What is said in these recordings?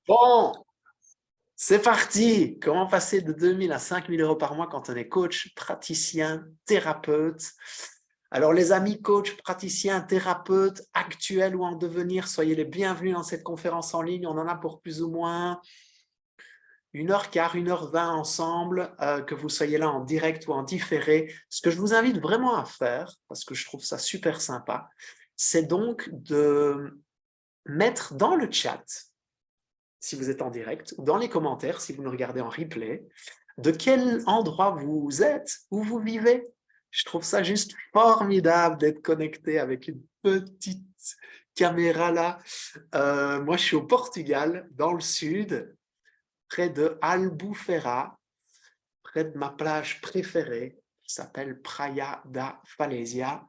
Bon, c'est parti. Comment passer de 2 000 à 5 000 euros par mois quand on est coach, praticien, thérapeute? Alors, les amis coachs, praticiens, thérapeutes, actuels ou en devenir, soyez les bienvenus dans cette conférence en ligne. On en a pour plus ou moins 1h15, 1h20 ensemble, que vous soyez là en direct ou en différé. Ce que je vous invite vraiment à faire, parce que je trouve ça super sympa, c'est donc de mettre dans le chat, si vous êtes en direct, ou dans les commentaires, si vous nous regardez en replay, de quel endroit vous êtes, où vous vivez. Je trouve ça juste formidable d'être connecté avec une petite caméra là. Moi, je suis au Portugal, dans le sud, près de Albufeira, près de ma plage préférée, qui s'appelle Praia da Falésia.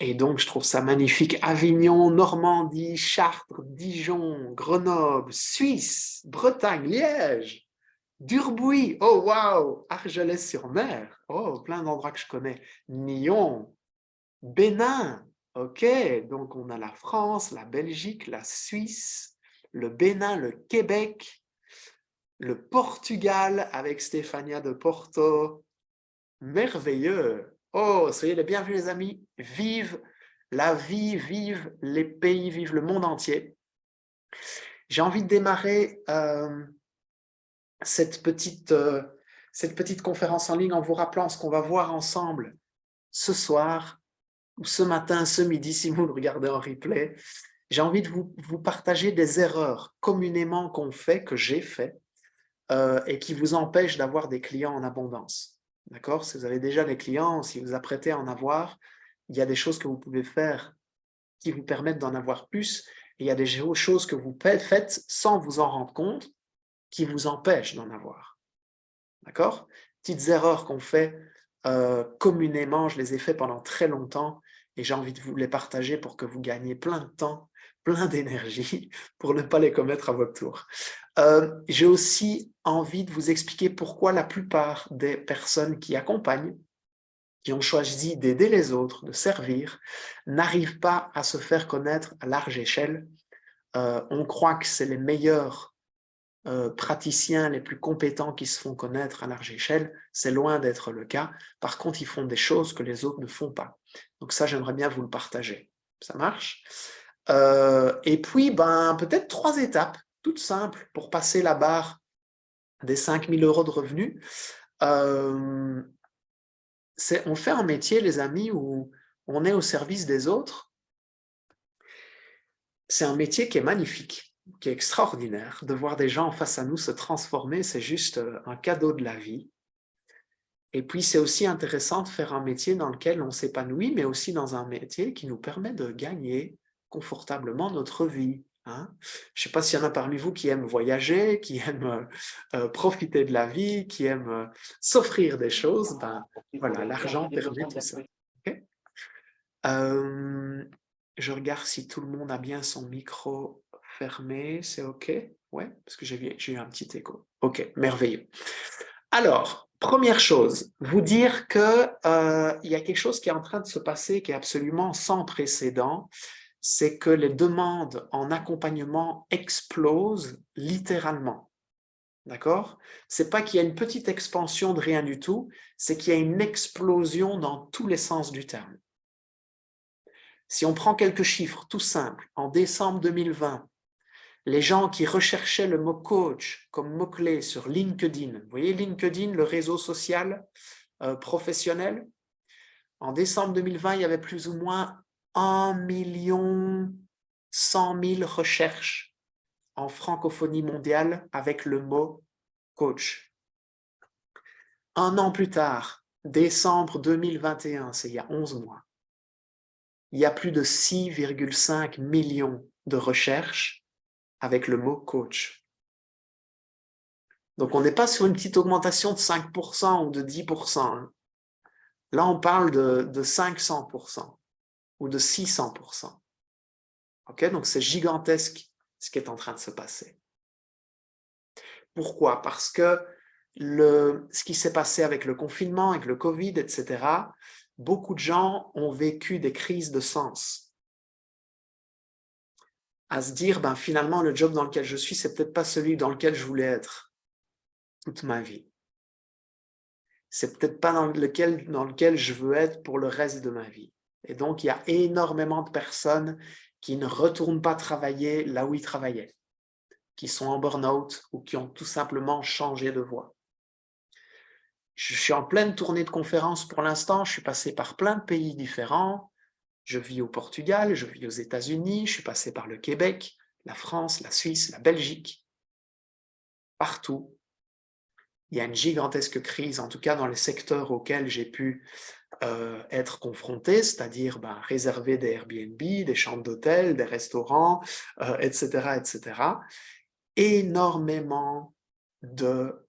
Et donc, je trouve ça magnifique. Avignon, Normandie, Chartres, Dijon, Grenoble, Suisse, Bretagne, Liège, Durbuy, oh waouh, Argelès-sur-Mer, oh, plein d'endroits que je connais. Nyon, Bénin, ok, donc on a la France, la Belgique, la Suisse, le Bénin, le Québec, le Portugal avec Stéphania de Porto, merveilleux. Oh, soyez les bienvenus les amis. Vive la vie, vive les pays, vive le monde entier. J'ai envie de démarrer cette petite conférence en ligne en vous rappelant ce qu'on va voir ensemble ce soir, ou ce matin, ce midi, si vous le regardez en replay. J'ai envie de vous partager des erreurs communément qu'on fait, que j'ai fait, et qui vous empêchent d'avoir des clients en abondance. D'accord? Si vous avez déjà des clients, si vous apprêtez à en avoir, il y a des choses que vous pouvez faire qui vous permettent d'en avoir plus, et il y a des choses que vous faites sans vous en rendre compte qui vous empêchent d'en avoir. D'accord? Petites erreurs qu'on fait communément, je les ai fait pendant très longtemps, et j'ai envie de vous les partager pour que vous gagniez plein de temps, plein d'énergie, pour ne pas les commettre à votre tour. J'ai aussi envie de vous expliquer pourquoi la plupart des personnes qui accompagnent, qui ont choisi d'aider les autres, de servir, n'arrivent pas à se faire connaître à large échelle. On croit que c'est les meilleurs praticiens, les plus compétents qui se font connaître à large échelle. C'est loin d'être le cas. Par contre, ils font des choses que les autres ne font pas. Donc ça, j'aimerais bien vous le partager. Ça marche? Et puis, peut-être 3 étapes toutes simples pour passer la barre des 5 000 euros de revenus. On fait un métier, les amis, où on est au service des autres. C'est un métier qui est magnifique, qui est extraordinaire. De voir des gens face à nous se transformer, c'est juste un cadeau de la vie. Et puis, c'est aussi intéressant de faire un métier dans lequel on s'épanouit, mais aussi dans un métier qui nous permet de gagner confortablement notre vie. Hein. Je ne sais pas s'il y en a parmi vous qui aiment voyager, qui aiment profiter de la vie, qui aiment s'offrir des choses. Voilà, l'argent permet tout ça. Okay. Je regarde si tout le monde a bien son micro fermé. C'est OK? Ouais, parce que j'ai eu un petit écho. OK, merveilleux. Alors, première chose, vous dire que il y a quelque chose qui est en train de se passer qui est absolument sans précédent, c'est que les demandes en accompagnement explosent littéralement. D'accord? C'est pas qu'il y a une petite expansion de rien du tout, c'est qu'il y a une explosion dans tous les sens du terme. Si on prend quelques chiffres tout simples, en décembre 2020, les gens qui recherchaient le mot coach comme mot-clé sur LinkedIn, vous voyez LinkedIn, le réseau social professionnel, en décembre 2020, il y avait plus ou moins 1 100 000 recherches en francophonie mondiale avec le mot coach. Un an plus tard, décembre 2021, c'est il y a 11 mois, il y a plus de 6,5 millions de recherches avec le mot coach. Donc, on n'est pas sur une petite augmentation de 5% ou de 10%. Hein. Là, on parle de 500% ou de 600%. Okay, donc, c'est gigantesque ce qui est en train de se passer. Pourquoi? Parce que ce qui s'est passé avec le confinement, avec le Covid, etc., beaucoup de gens ont vécu des crises de sens. à se dire, ben, finalement, le job dans lequel je suis, c'est peut-être pas celui dans lequel je voulais être toute ma vie. C'est peut-être pas dans lequel je veux être pour le reste de ma vie. Et donc, il y a énormément de personnes qui ne retournent pas travailler là où ils travaillaient, qui sont en burn-out ou qui ont tout simplement changé de voie. Je suis en pleine tournée de conférences pour l'instant, je suis passé par plein de pays différents. Je vis au Portugal, je vis aux États-Unis, je suis passé par le Québec, la France, la Suisse, la Belgique. Partout, il y a une gigantesque crise, en tout cas dans les secteurs auxquels j'ai pu être confronté, c'est-à-dire réserver des Airbnb, des chambres d'hôtel, des restaurants, etc., etc. Énormément de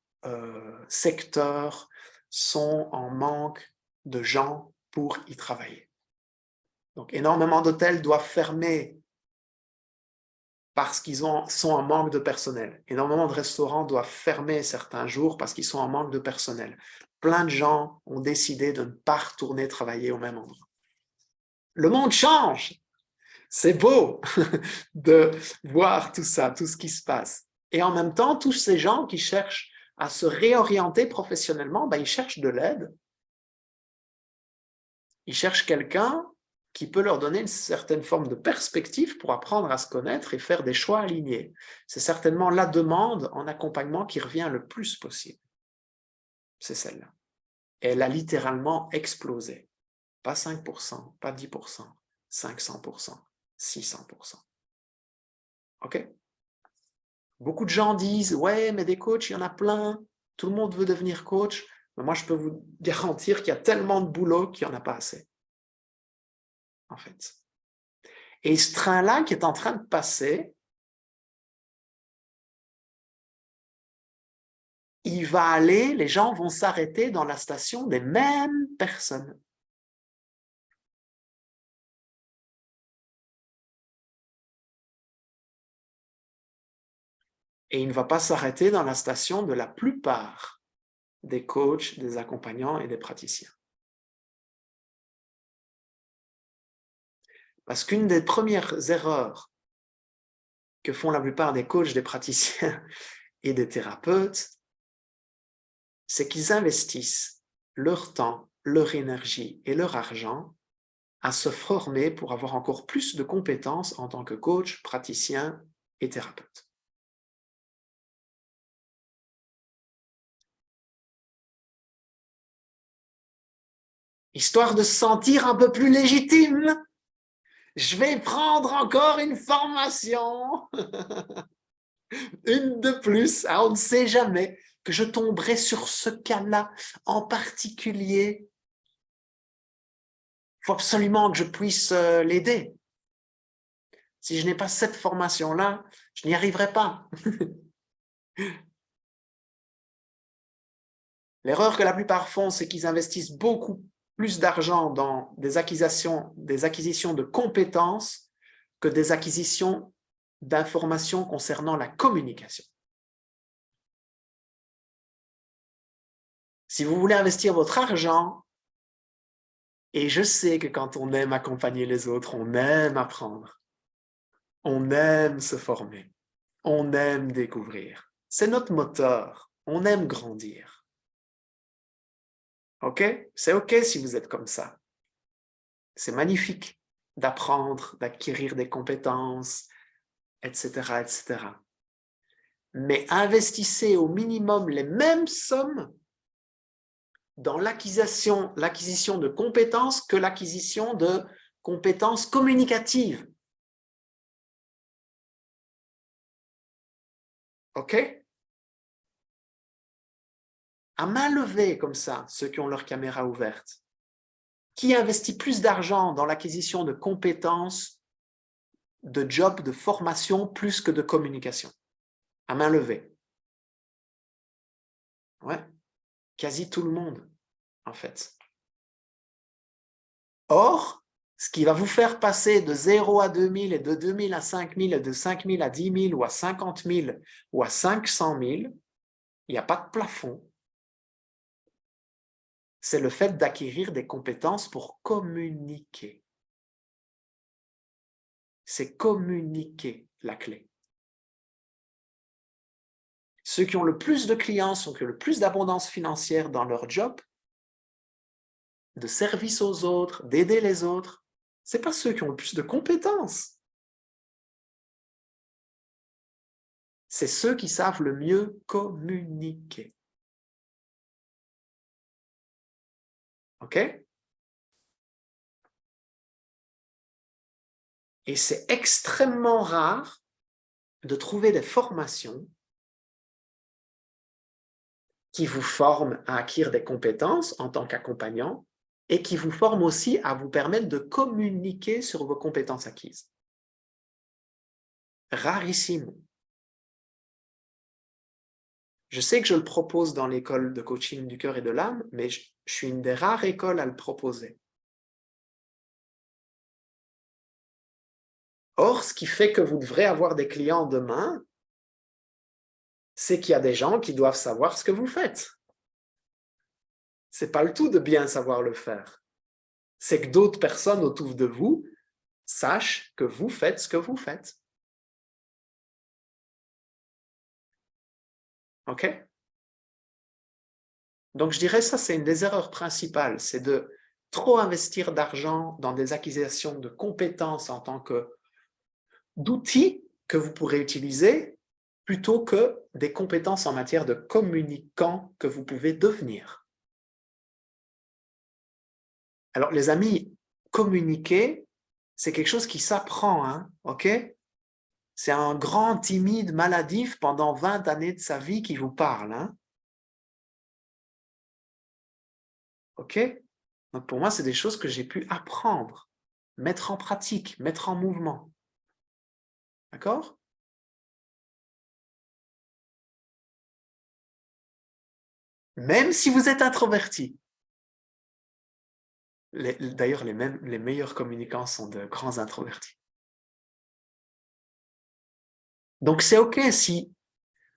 secteurs sont en manque de gens pour y travailler. Donc, énormément d'hôtels doivent fermer parce qu'ils sont en manque de personnel. Énormément de restaurants doivent fermer certains jours parce qu'ils sont en manque de personnel. Plein de gens ont décidé de ne pas retourner travailler au même endroit. Le monde change. C'est beau de voir tout ça, tout ce qui se passe. Et en même temps, tous ces gens qui cherchent à se réorienter professionnellement, ils cherchent de l'aide. Ils cherchent quelqu'un qui peut leur donner une certaine forme de perspective pour apprendre à se connaître et faire des choix alignés. C'est certainement la demande en accompagnement qui revient le plus possible. C'est celle-là. Elle a littéralement explosé. Pas 5%, pas 10%, 500%, 600%. OK? Beaucoup de gens disent « Ouais, mais des coachs, il y en a plein. Tout le monde veut devenir coach. » Mais moi, je peux vous garantir qu'il y a tellement de boulot qu'il n'y en a pas assez. En fait. Et ce train-là qui est en train de passer, il va aller, les gens vont s'arrêter dans la station des mêmes personnes. Et il ne va pas s'arrêter dans la station de la plupart des coachs, des accompagnants et des praticiens. Parce qu'une des premières erreurs que font la plupart des coachs, des praticiens et des thérapeutes, c'est qu'ils investissent leur temps, leur énergie et leur argent à se former pour avoir encore plus de compétences en tant que coach, praticien et thérapeute. Histoire de se sentir un peu plus légitime, je vais prendre encore une formation, une de plus, on ne sait jamais que je tomberai sur ce cas-là en particulier. Il faut absolument que je puisse l'aider. Si je n'ai pas cette formation-là, je n'y arriverai pas. L'erreur que la plupart font, c'est qu'ils investissent beaucoup plus d'argent dans des acquisitions de compétences que des acquisitions d'informations concernant la communication. Si vous voulez investir votre argent, et je sais que quand on aime accompagner les autres, on aime apprendre, on aime se former, on aime découvrir. C'est notre moteur, on aime grandir. OK? C'est OK si vous êtes comme ça. C'est magnifique d'apprendre, d'acquérir des compétences, etc., etc. Mais investissez au minimum les mêmes sommes dans l'acquisition de compétences que l'acquisition de compétences communicatives. OK? À main levée comme ça, ceux qui ont leur caméra ouverte. Qui investit plus d'argent dans l'acquisition de compétences, de jobs, de formation, plus que de communication? À main levée. Ouais, quasi tout le monde, en fait. Or, ce qui va vous faire passer de 0 à 2000 et de 2000 à 5000 et de 5000 à 10 000 ou à 50 000 ou à 500 000, il n'y a pas de plafond. C'est le fait d'acquérir des compétences pour communiquer. C'est communiquer. la clé. Ceux qui ont le plus de clients, ceux qui ont le plus d'abondance financière dans leur job, de service aux autres, d'aider les autres, ce n'est pas ceux qui ont le plus de compétences. C'est ceux qui savent le mieux communiquer. OK? Et c'est extrêmement rare de trouver des formations qui vous forment à acquérir des compétences en tant qu'accompagnant et qui vous forment aussi à vous permettre de communiquer sur vos compétences acquises. Rarissime. Je sais que je le propose dans l'école de coaching du cœur et de l'âme, mais je suis une des rares écoles à le proposer. Or, ce qui fait que vous devrez avoir des clients demain, c'est qu'il y a des gens qui doivent savoir ce que vous faites. Ce n'est pas le tout de bien savoir le faire. C'est que d'autres personnes autour de vous sachent que vous faites ce que vous faites. OK? Donc, je dirais ça, c'est une des erreurs principales, c'est de trop investir d'argent dans des acquisitions de compétences en tant que d'outils que vous pourrez utiliser plutôt que des compétences en matière de communicant que vous pouvez devenir. Alors, les amis, communiquer, c'est quelque chose qui s'apprend, hein, OK? C'est un grand timide maladif pendant 20 années de sa vie qui vous parle, hein? OK? Donc, pour moi, c'est des choses que j'ai pu apprendre, mettre en pratique, mettre en mouvement. D'accord? Même si vous êtes introverti. D'ailleurs, les meilleurs communicants sont de grands introvertis. Donc, c'est OK si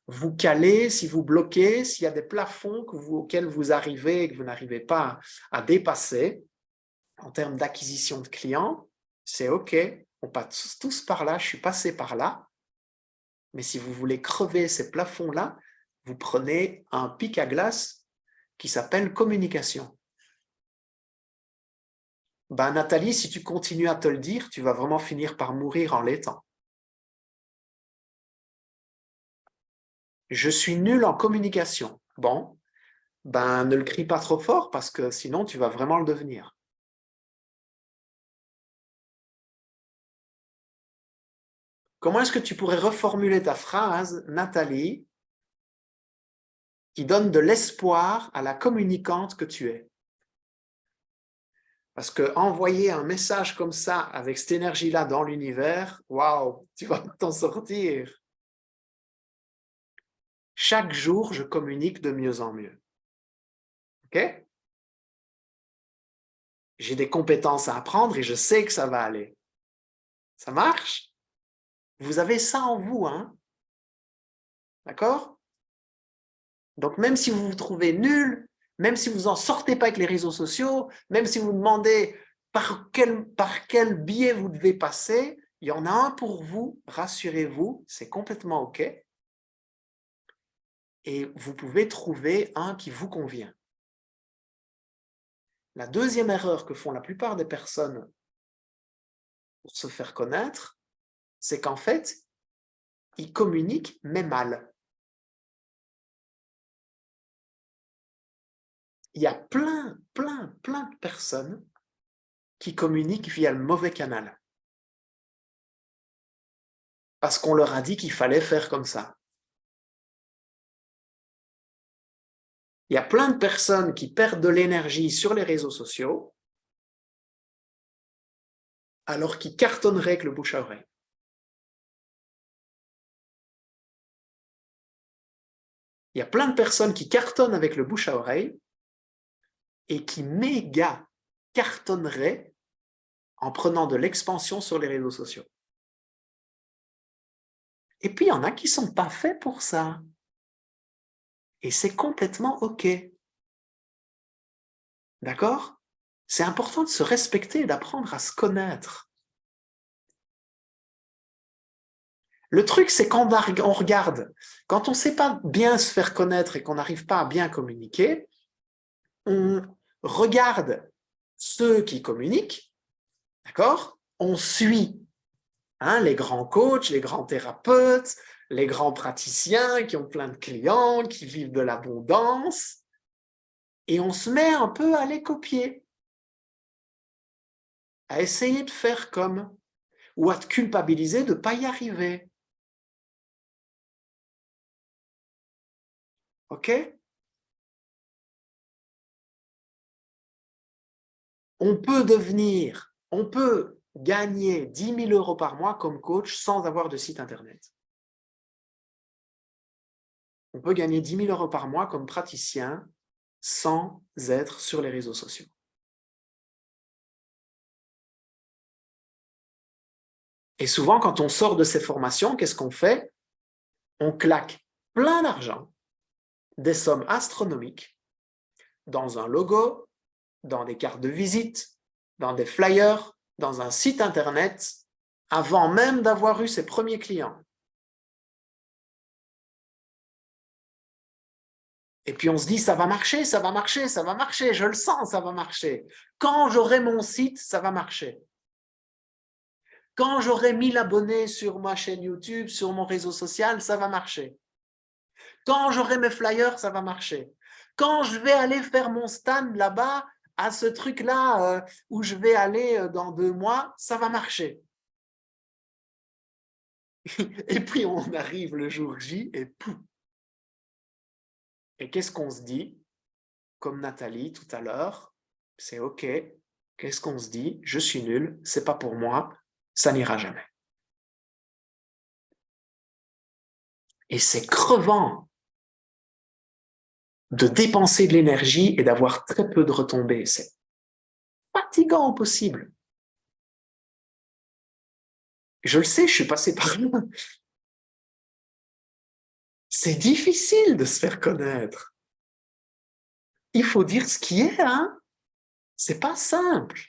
vous calez, si vous bloquez, s'il y a des plafonds auxquels vous arrivez et que vous n'arrivez pas à dépasser en termes d'acquisition de clients, c'est OK. On passe tous par là, je suis passé par là. Mais si vous voulez crever ces plafonds-là, vous prenez un pic à glace qui s'appelle communication. Ben, Nathalie, si tu continues à te le dire, tu vas vraiment finir par mourir en l'étant. Je suis nul en communication. Bon, ben ne le crie pas trop fort parce que sinon tu vas vraiment le devenir. Comment est-ce que tu pourrais reformuler ta phrase, Nathalie, qui donne de l'espoir à la communicante que tu es? Parce que envoyer un message comme ça, avec cette énergie-là dans l'univers, waouh, tu vas t'en sortir. Chaque jour, je communique de mieux en mieux. OK? J'ai des compétences à apprendre et je sais que ça va aller. Ça marche? Vous avez ça en vous, hein? D'accord? Donc, même si vous vous trouvez nul, même si vous n'en sortez pas avec les réseaux sociaux, même si vous demandez par quel biais vous devez passer, il y en a un pour vous, rassurez-vous, c'est complètement OK. Et vous pouvez trouver un qui vous convient. La deuxième erreur que font la plupart des personnes pour se faire connaître, c'est qu'en fait, ils communiquent, mais mal. Il y a plein de personnes qui communiquent via le mauvais canal. Parce qu'on leur a dit qu'il fallait faire comme ça. Il y a plein de personnes qui perdent de l'énergie sur les réseaux sociaux alors qu'ils cartonneraient avec le bouche à oreille. Il y a plein de personnes qui cartonnent avec le bouche à oreille et qui méga cartonneraient en prenant de l'expansion sur les réseaux sociaux. Et puis, il y en a qui ne sont pas faits pour ça. Et c'est complètement OK. D'accord? C'est important de se respecter et d'apprendre à se connaître. Le truc, c'est quand on regarde, quand on ne sait pas bien se faire connaître et qu'on n'arrive pas à bien communiquer, on regarde ceux qui communiquent, d'accord? On suit les grands coachs, les grands thérapeutes, les grands praticiens qui ont plein de clients, qui vivent de l'abondance, et on se met un peu à les copier, à essayer de faire comme, ou à te culpabiliser de ne pas y arriver. OK? On peut gagner 10 000 euros par mois comme coach sans avoir de site internet. On peut gagner 10 000 euros par mois comme praticien sans être sur les réseaux sociaux. Et souvent, quand on sort de ces formations, qu'est-ce qu'on fait? On claque plein d'argent, des sommes astronomiques, dans un logo, dans des cartes de visite, dans des flyers, dans un site internet, avant même d'avoir eu ses premiers clients. Et puis on se dit, ça va marcher, ça va marcher, ça va marcher, je le sens, ça va marcher. Quand j'aurai mon site, ça va marcher. Quand j'aurai 1000 abonnés sur ma chaîne YouTube, sur mon réseau social, ça va marcher. Quand j'aurai mes flyers, ça va marcher. Quand je vais aller faire mon stand là-bas, à ce truc-là où je vais aller dans 2 mois, ça va marcher. Et puis on arrive le jour J et pouf. Et qu'est-ce qu'on se dit? Comme Nathalie tout à l'heure, c'est OK. Qu'est-ce qu'on se dit? Je suis nul, c'est pas pour moi, ça n'ira jamais. Et c'est crevant de dépenser de l'énergie et d'avoir très peu de retombées. C'est fatigant au possible. Je le sais, je suis passé par là. C'est difficile de se faire connaître. Il faut dire ce qui est, hein. C'est pas simple.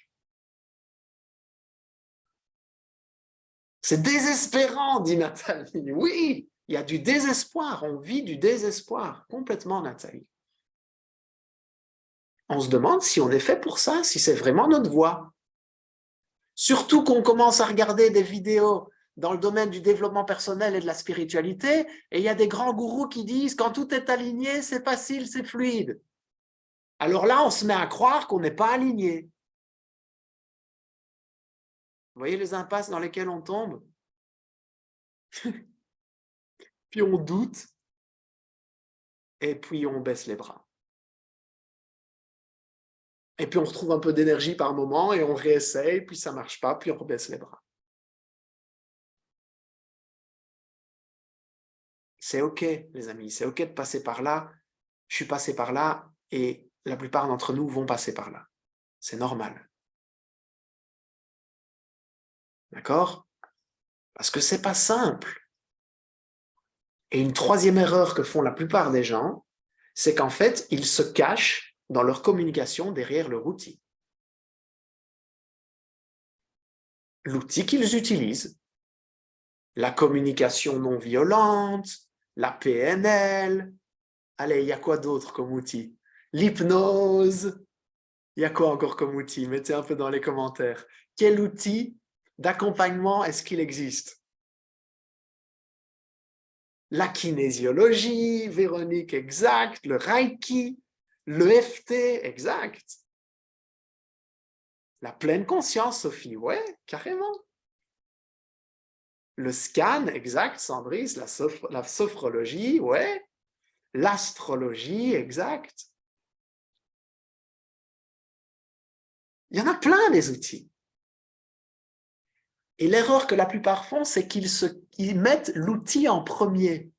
C'est désespérant, dit Nathalie. Oui, il y a du désespoir. On vit du désespoir complètement, Nathalie. On se demande si on est fait pour ça, si c'est vraiment notre voie. Surtout qu'on commence à regarder des vidéos dans le domaine du développement personnel et de la spiritualité, et il y a des grands gourous qui disent quand tout est aligné, c'est facile, c'est fluide. Alors là, on se met à croire qu'on n'est pas aligné. Vous voyez les impasses dans lesquelles on tombe? Puis on doute, et puis on baisse les bras. Et puis on retrouve un peu d'énergie par moment, et on réessaye, puis ça ne marche pas, puis on rebaisse les bras. C'est OK, les amis, c'est OK de passer par là. Je suis passé par là, et la plupart d'entre nous vont passer par là. C'est normal. D'accord? Parce que c'est pas simple. Et une troisième erreur que font la plupart des gens, c'est qu'en fait, ils se cachent dans leur communication derrière leur outil. L'outil qu'ils utilisent, la communication non violente, la PNL, allez, il y a quoi d'autre comme outil? L'hypnose, il y a quoi encore comme outil? Mettez un peu dans les commentaires. Quel outil d'accompagnement est-ce qu'il existe? La kinésiologie, Véronique, exact, le Reiki, l'EFT, exact. La pleine conscience, Sophie, ouais, carrément. Le scan, exact, Sandrine, la sophrologie, ouais. L'astrologie, exact. Il y en a plein des outils. Et l'erreur que la plupart font, c'est qu'ils mettent l'outil en premier.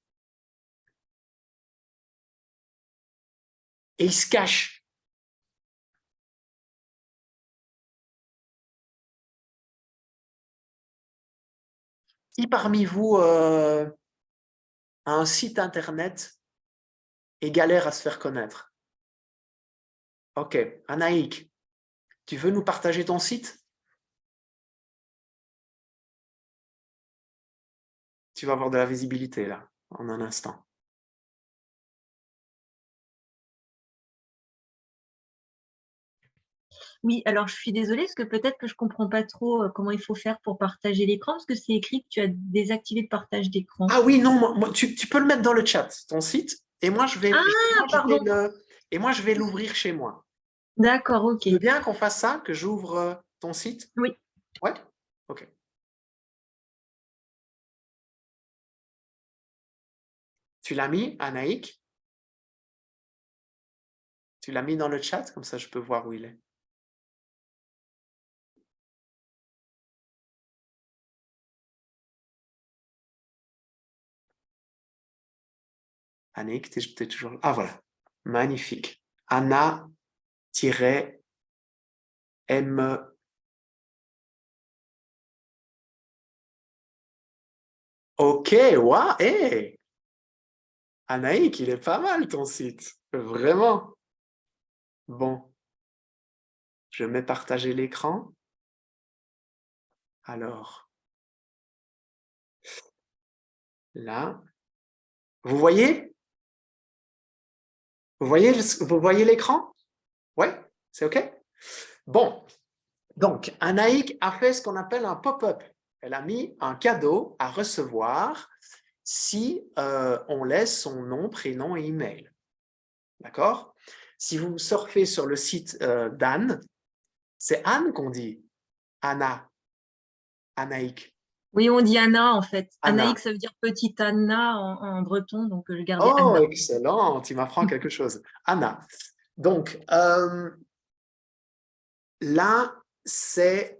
Et ils se cachent. Qui parmi vous a un site internet et galère à se faire connaître? Ok, Anaïk, tu veux nous partager ton site? Tu vas avoir de la visibilité là, en un instant. Oui, alors je suis désolée parce que peut-être que je comprends pas trop comment il faut faire pour partager l'écran parce que c'est écrit que tu as désactivé le partage d'écran. Ah oui, non, tu peux le mettre dans le chat, ton site, et moi Ah, pardon. je vais l'ouvrir chez moi. D'accord, ok. Tu veux bien qu'on fasse ça, que j'ouvre ton site? Oui. Ouais? Ok. Tu l'as mis, Anaïk? Tu l'as mis dans le chat, comme ça je peux voir où il est. Anaïk, t'es toujours là. Ah voilà, magnifique. Anna-M. Ok, waouh, hey! Anaïk, il est pas mal ton site, vraiment. Bon, je mets partager l'écran. Alors, là, vous voyez? Vous voyez l'écran? Ouais, c'est OK? Bon, donc Anaïk a fait ce qu'on appelle un pop-up. Elle a mis un cadeau à recevoir si on laisse son nom, prénom et email. D'accord? Si vous surfez sur le site d'Anne, c'est Anne qu'on dit. Anna, Anaïk, Oui, on dit Anna en fait. Anna. Anaïk, ça veut dire petite Anna en breton, donc je gardais Oh, Anna. excellent, tu m'apprends quelque chose. Anna. Donc, là, je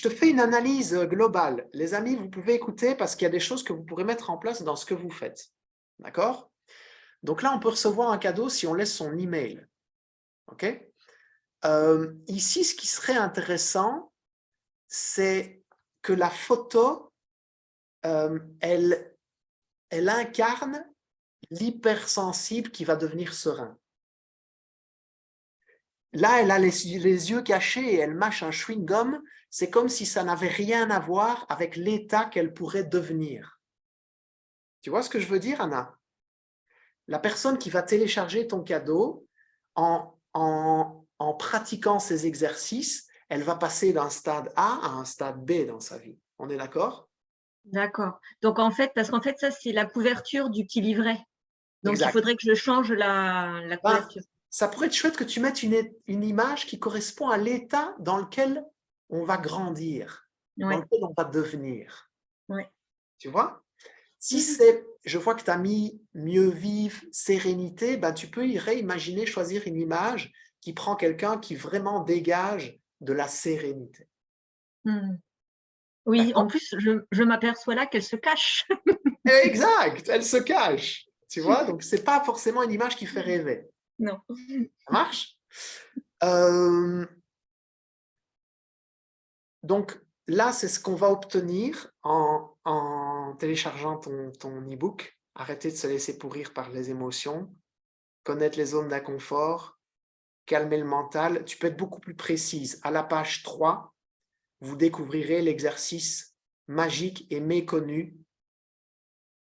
te fais une analyse globale. Les amis, vous pouvez écouter parce qu'il y a des choses que vous pourrez mettre en place dans ce que vous faites. D'accord? Donc là, on peut recevoir un cadeau si on laisse son email. OK? Ici, ce qui serait intéressant, c'est que la photo, elle incarne l'hypersensible qui va devenir serein. Là, elle a les yeux cachés et elle mâche un chewing-gum. C'est comme si ça n'avait rien à voir avec l'état qu'elle pourrait devenir. Tu vois ce que je veux dire, Anna? La personne qui va télécharger ton cadeau, en pratiquant ces exercices, elle va passer d'un stade A à un stade B dans sa vie. On est d'accord? D'accord. Donc en fait, parce qu'en fait, ça, c'est la couverture du petit livret. Donc il Exact. faudrait que je change la Ben, couverture. ça pourrait être chouette que tu mettes une image qui correspond à l'état dans lequel on va grandir, dans Ouais, lequel on va devenir. ouais. Tu vois? Si Mhm. c'est, je vois que tu as mis mieux vivre, sérénité, ben tu peux y réimaginer, choisir une image qui prend quelqu'un qui vraiment dégage de la sérénité. Mhm. Oui, en D'accord? plus, je m'aperçois là qu'elle se cache. Exact, elle se cache. Tu vois? Donc, c'est pas forcément une image qui fait rêver. Non. Ça marche? Euh, donc, là, c'est ce qu'on va obtenir en téléchargeant ton e-book. Arrêtez de se laisser pourrir par les émotions, connaître les zones d'inconfort, calmer le mental. Tu peux être beaucoup plus précise. À la page 3, vous découvrirez l'exercice magique et méconnu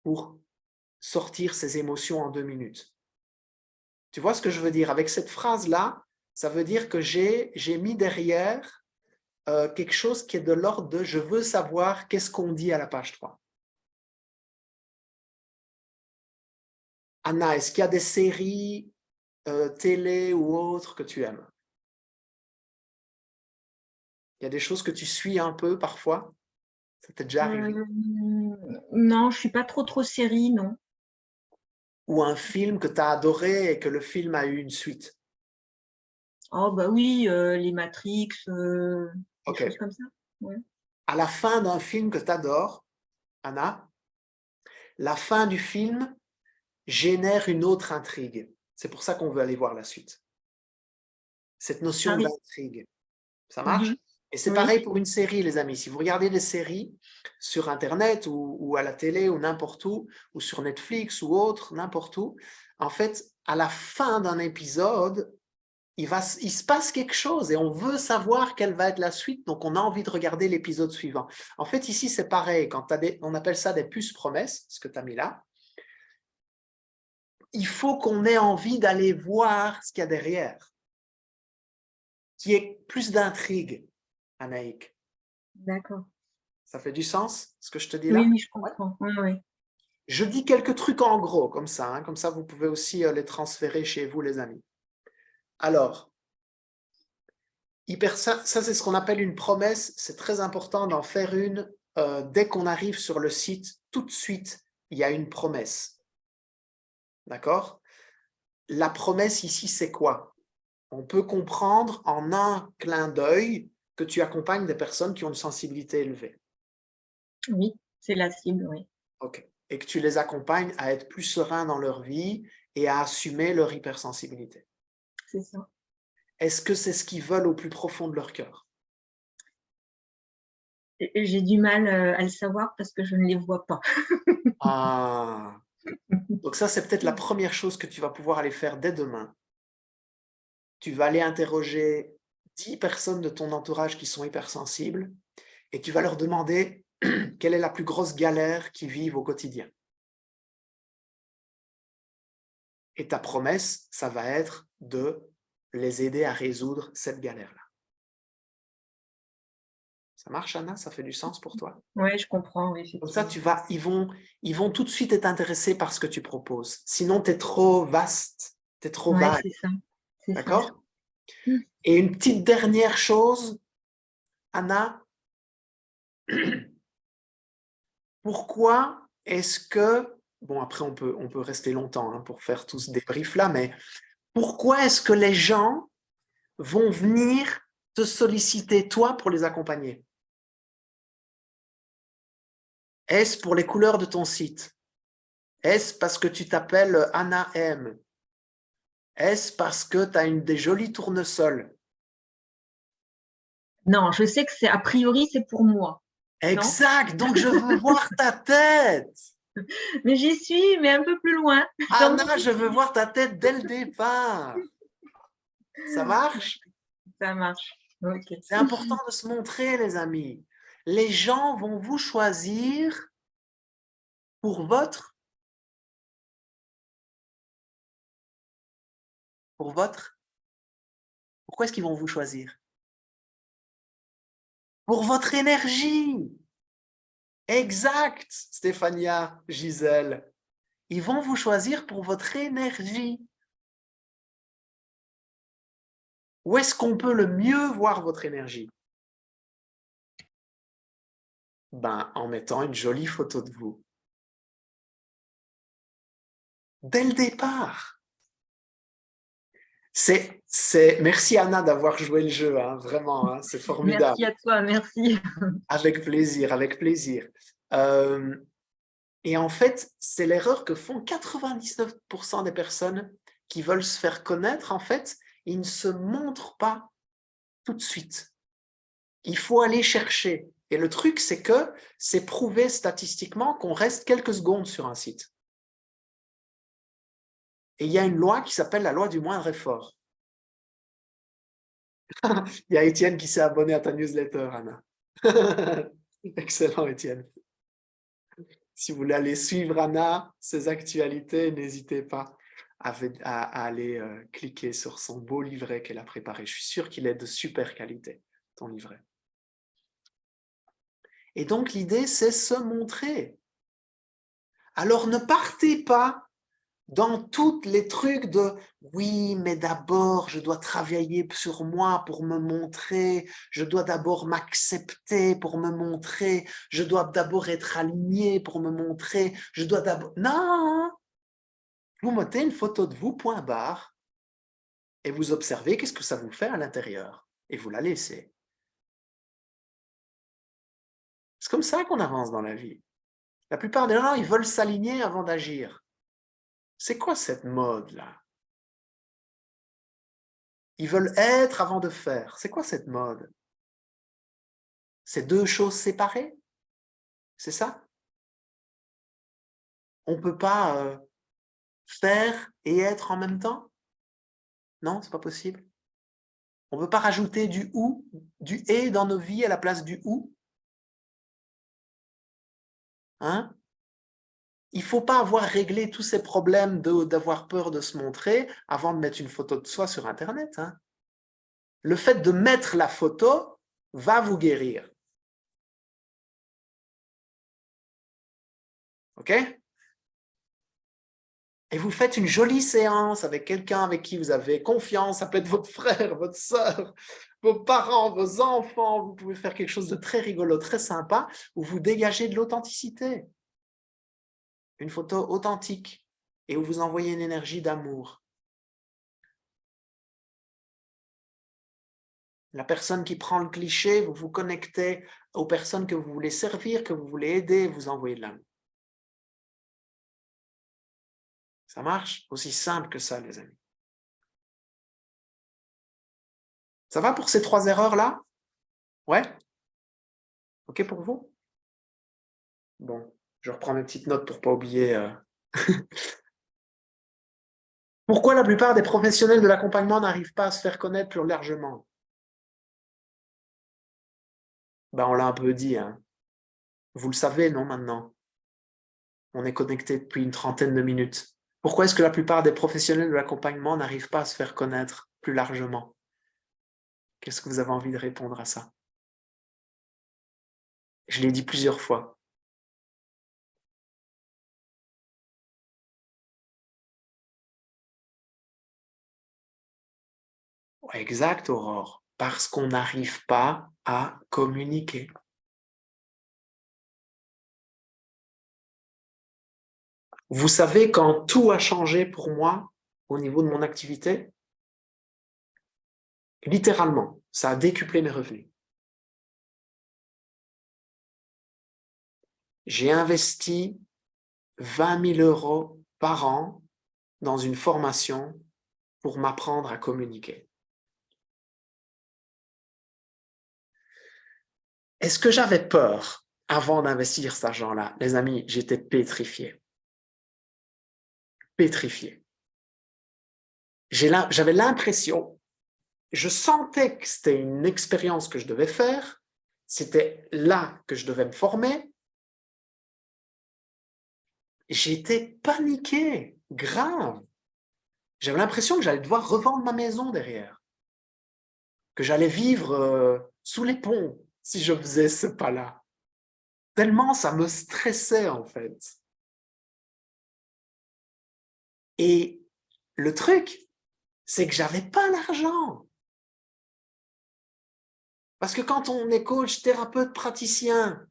pour sortir ses émotions en 2 minutes. Tu vois ce que je veux dire? Avec cette phrase-là, ça veut dire que j'ai mis derrière quelque chose qui est de l'ordre de je veux savoir qu'est-ce qu'on dit à la page 3. Anna, est-ce qu'il y a des séries télé ou autres que tu aimes? Il y a des choses que tu suis un peu parfois? Ça t'est déjà arrivé? Non, je suis pas trop série, non. Ou un film que tu as adoré et que le film a eu une suite? Oh bah oui, les Matrix, des Ok. choses comme ça. Ouais. À la fin d'un film que tu adores, Anna, la fin du film génère une autre intrigue. C'est pour ça qu'on veut aller voir la suite. Cette Ah notion oui. d'intrigue. Ça marche? Mhm. Et c'est Oui. pareil pour une série, les amis. Si vous regardez des séries sur Internet ou à la télé ou n'importe où, ou sur Netflix ou autre, n'importe où, en fait, à la fin d'un épisode, il se passe quelque chose et on veut savoir quelle va être la suite, donc on a envie de regarder l'épisode suivant. En fait, ici, c'est pareil. Quand on appelle ça des puces promesses, ce que tu as mis là. Il faut qu'on ait envie d'aller voir ce qu'il y a derrière, qu'il y ait plus d'intrigue, Anaïk. D'accord. Ça fait du sens, ce que je te dis Oui, là? oui, je Ouais. comprends. Oui, oui. Je dis quelques trucs en gros, comme ça. Hein, comme ça, vous pouvez aussi les transférer chez vous, les amis. Alors, ça c'est ce qu'on appelle une promesse. C'est très important d'en faire une. Dès qu'on arrive sur le site, tout de suite, il y a une promesse. D'accord? La promesse ici, c'est quoi? On peut comprendre en un clin d'œil que tu accompagnes des personnes qui ont une sensibilité élevée. Oui, c'est la cible, oui. OK. Et que tu les accompagnes à être plus sereins dans leur vie et à assumer leur hypersensibilité. C'est ça. Est-ce que c'est ce qu'ils veulent au plus profond de leur cœur? Et j'ai du mal à le savoir parce que je ne les vois pas. Ah! Donc ça, c'est peut-être la première chose que tu vas pouvoir aller faire dès demain. Tu vas aller interroger 10 personnes de ton entourage qui sont hypersensibles et tu vas leur demander quelle est la plus grosse galère qu'ils vivent au quotidien. Et ta promesse, ça va être de les aider à résoudre cette galère-là. Ça marche, Anna? Ça fait du sens pour toi? Oui, je comprends, oui, Comme ça, effectivement. ils vont tout de suite être intéressés par ce que tu proposes. Sinon, tu es trop vaste, tu es trop Oui, vague. c'est ça. C'est ça. D'accord? Mmh. Et une petite dernière chose, Anna, pourquoi est-ce que, bon après on peut rester longtemps hein, pour faire tout ce débrief-là, mais pourquoi est-ce que les gens vont venir te solliciter toi pour les accompagner? Est-ce pour les couleurs de ton site? Est-ce parce que tu t'appelles Anna M? Est-ce parce que tu as des jolis tournesols? Non, je sais que c'est a priori, c'est pour moi, non? Exact, donc je veux voir ta tête. Mais j'y suis, mais un peu plus loin, dans mon Anna, je veux souci. voir ta tête dès le départ. Ça marche? Ça marche. OK. C'est important de se montrer, les amis. Les gens vont vous choisir pour votre. Pourquoi est-ce qu'ils vont vous choisir? Pour votre énergie. Exact, Stéphania, Gisèle. Ils vont vous choisir pour votre énergie. Où est-ce qu'on peut le mieux voir votre énergie? Ben, en mettant une jolie photo de vous. Dès le départ. Merci Anna d'avoir joué le jeu, hein, vraiment, hein, c'est formidable. Merci à toi, merci. Avec plaisir, avec plaisir. Et en fait, c'est l'erreur que font 99% des personnes qui veulent se faire connaître, en fait, ils ne se montrent pas tout de suite. Il faut aller chercher. Et le truc, c'est que c'est prouvé statistiquement qu'on reste quelques secondes sur un site. Et il y a une loi qui s'appelle la loi du moindre effort. Il y a Étienne qui s'est abonné à ta newsletter, Anna. Excellent, Étienne. Si vous voulez aller suivre Anna, ses actualités, n'hésitez pas à aller cliquer sur son beau livret qu'elle a préparé. Je suis sûr qu'il est de super qualité, ton livret. Et donc, l'idée, c'est se montrer. Alors, ne partez pas dans tous les trucs de « oui, mais d'abord, je dois travailler sur moi pour me montrer, je dois d'abord m'accepter pour me montrer, je dois d'abord être aligné pour me montrer, je dois d'abord… » Non! Vous mettez une photo de vous, point barre, et vous observez qu'est-ce que ça vous fait à l'intérieur, et vous la laissez. C'est comme ça qu'on avance dans la vie. La plupart des gens, ils veulent s'aligner avant d'agir. C'est quoi cette mode-là? Ils veulent être avant de faire. C'est quoi cette mode? C'est deux choses séparées? C'est ça? On ne peut pas faire et être en même temps? Non, c'est pas possible. On ne veut pas rajouter du « ou », du « et » dans nos vies à la place du « ou ». Hein? Il ne faut pas avoir réglé tous ces problèmes d'avoir peur de se montrer avant de mettre une photo de soi sur Internet. Hein? Le fait de mettre la photo va vous guérir. OK? Et vous faites une jolie séance avec quelqu'un avec qui vous avez confiance, ça peut être votre frère, votre sœur, vos parents, vos enfants, vous pouvez faire quelque chose de très rigolo, très sympa, où vous dégagez de l'authenticité. Une photo authentique et où vous envoyez une énergie d'amour. La personne qui prend le cliché, vous vous connectez aux personnes que vous voulez servir, que vous voulez aider, vous envoyez de l'amour. Ça marche? Aussi simple que ça, les amis. Ça va pour ces 3 erreurs-là? Ouais? OK pour vous? Bon, je reprends mes petites notes pour ne pas oublier. Pourquoi la plupart des professionnels de l'accompagnement n'arrivent pas à se faire connaître plus largement? Ben, on l'a un peu dit, hein. Vous le savez, non, maintenant? On est connecté depuis une trentaine de minutes. Pourquoi est-ce que la plupart des professionnels de l'accompagnement n'arrivent pas à se faire connaître plus largement? Qu'est-ce que vous avez envie de répondre à ça? Je l'ai dit plusieurs fois. Ouais, exact, Aurore. Parce qu'on n'arrive pas à communiquer. Vous savez quand tout a changé pour moi au niveau de mon activité? Littéralement, ça a décuplé mes revenus. J'ai investi 20 000 € par an dans une formation pour m'apprendre à communiquer. Est-ce que j'avais peur avant d'investir cet argent-là? Les amis, j'étais pétrifié. Pétrifié. J'avais l'impression, je sentais que c'était une expérience que je devais faire, c'était là que je devais me former. J'étais paniqué, grave. J'avais l'impression que j'allais devoir revendre ma maison derrière, que j'allais vivre sous les ponts si je faisais ce pas-là. Tellement ça me stressait en fait. Et le truc, c'est que j'avais pas l'argent. Parce que quand on est coach, thérapeute, praticien,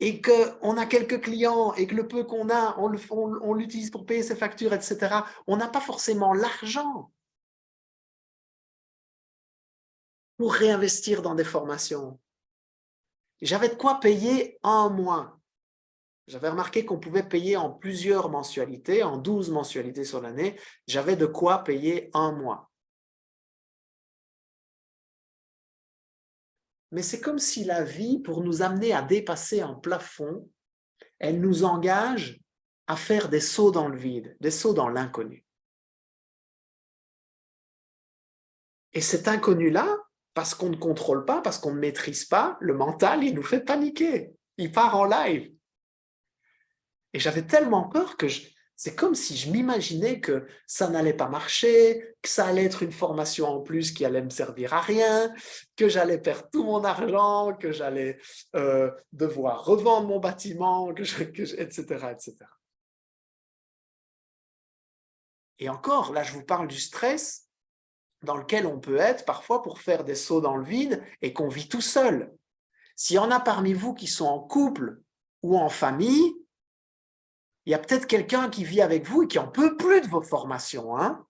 et qu'on a quelques clients, et que le peu qu'on a, on l'utilise pour payer ses factures, etc., on n'a pas forcément l'argent pour réinvestir dans des formations. J'avais de quoi payer un mois. J'avais remarqué qu'on pouvait payer en plusieurs mensualités, en 12 mensualités sur l'année. J'avais de quoi payer un mois. Mais c'est comme si la vie, pour nous amener à dépasser un plafond, elle nous engage à faire des sauts dans le vide, des sauts dans l'inconnu. Et cet inconnu-là, parce qu'on ne contrôle pas, parce qu'on ne maîtrise pas, le mental, il nous fait paniquer. Il part en live. Et j'avais tellement peur que c'est comme si je m'imaginais que ça n'allait pas marcher, que ça allait être une formation en plus qui allait me servir à rien, que j'allais perdre tout mon argent, que j'allais devoir revendre mon bâtiment, etc., etc. Et encore, là, je vous parle du stress dans lequel on peut être parfois pour faire des sauts dans le vide et qu'on vit tout seul. S'il y en a parmi vous qui sont en couple ou en famille, il y a peut-être quelqu'un qui vit avec vous et qui n'en peut plus de vos formations, hein,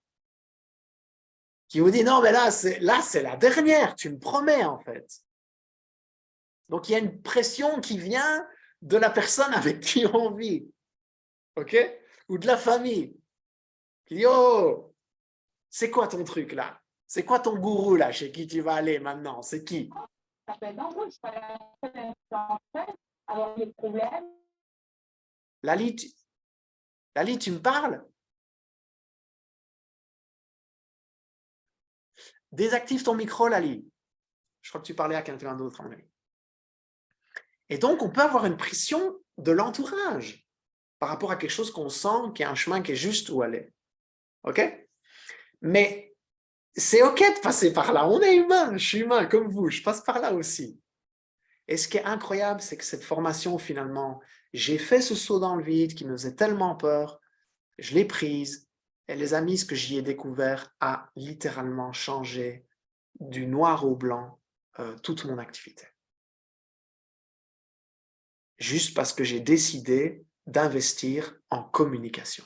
qui vous dit « Non, mais là, c'est la dernière, tu me promets, en fait. » Donc, il y a une pression qui vient de la personne avec qui on vit, ok? Ou de la famille, qui dit « Oh, c'est quoi ton truc, là? C'est quoi ton gourou, là, chez qui tu vas aller maintenant? C'est qui? » Lali, tu me parles? Désactive ton micro, Lali. Je crois que tu parlais à quelqu'un d'autre, en fait. Et donc, on peut avoir une pression de l'entourage par rapport à quelque chose qu'on sent, qui est un chemin qui est juste où aller. OK? Mais c'est OK de passer par là. On est humain, je suis humain comme vous, je passe par là aussi. Et ce qui est incroyable, c'est que cette formation, finalement, j'ai fait ce saut dans le vide qui me faisait tellement peur, je l'ai prise, et les amis, ce que j'y ai découvert a littéralement changé du noir au blanc toute mon activité. Juste parce que j'ai décidé d'investir en communication.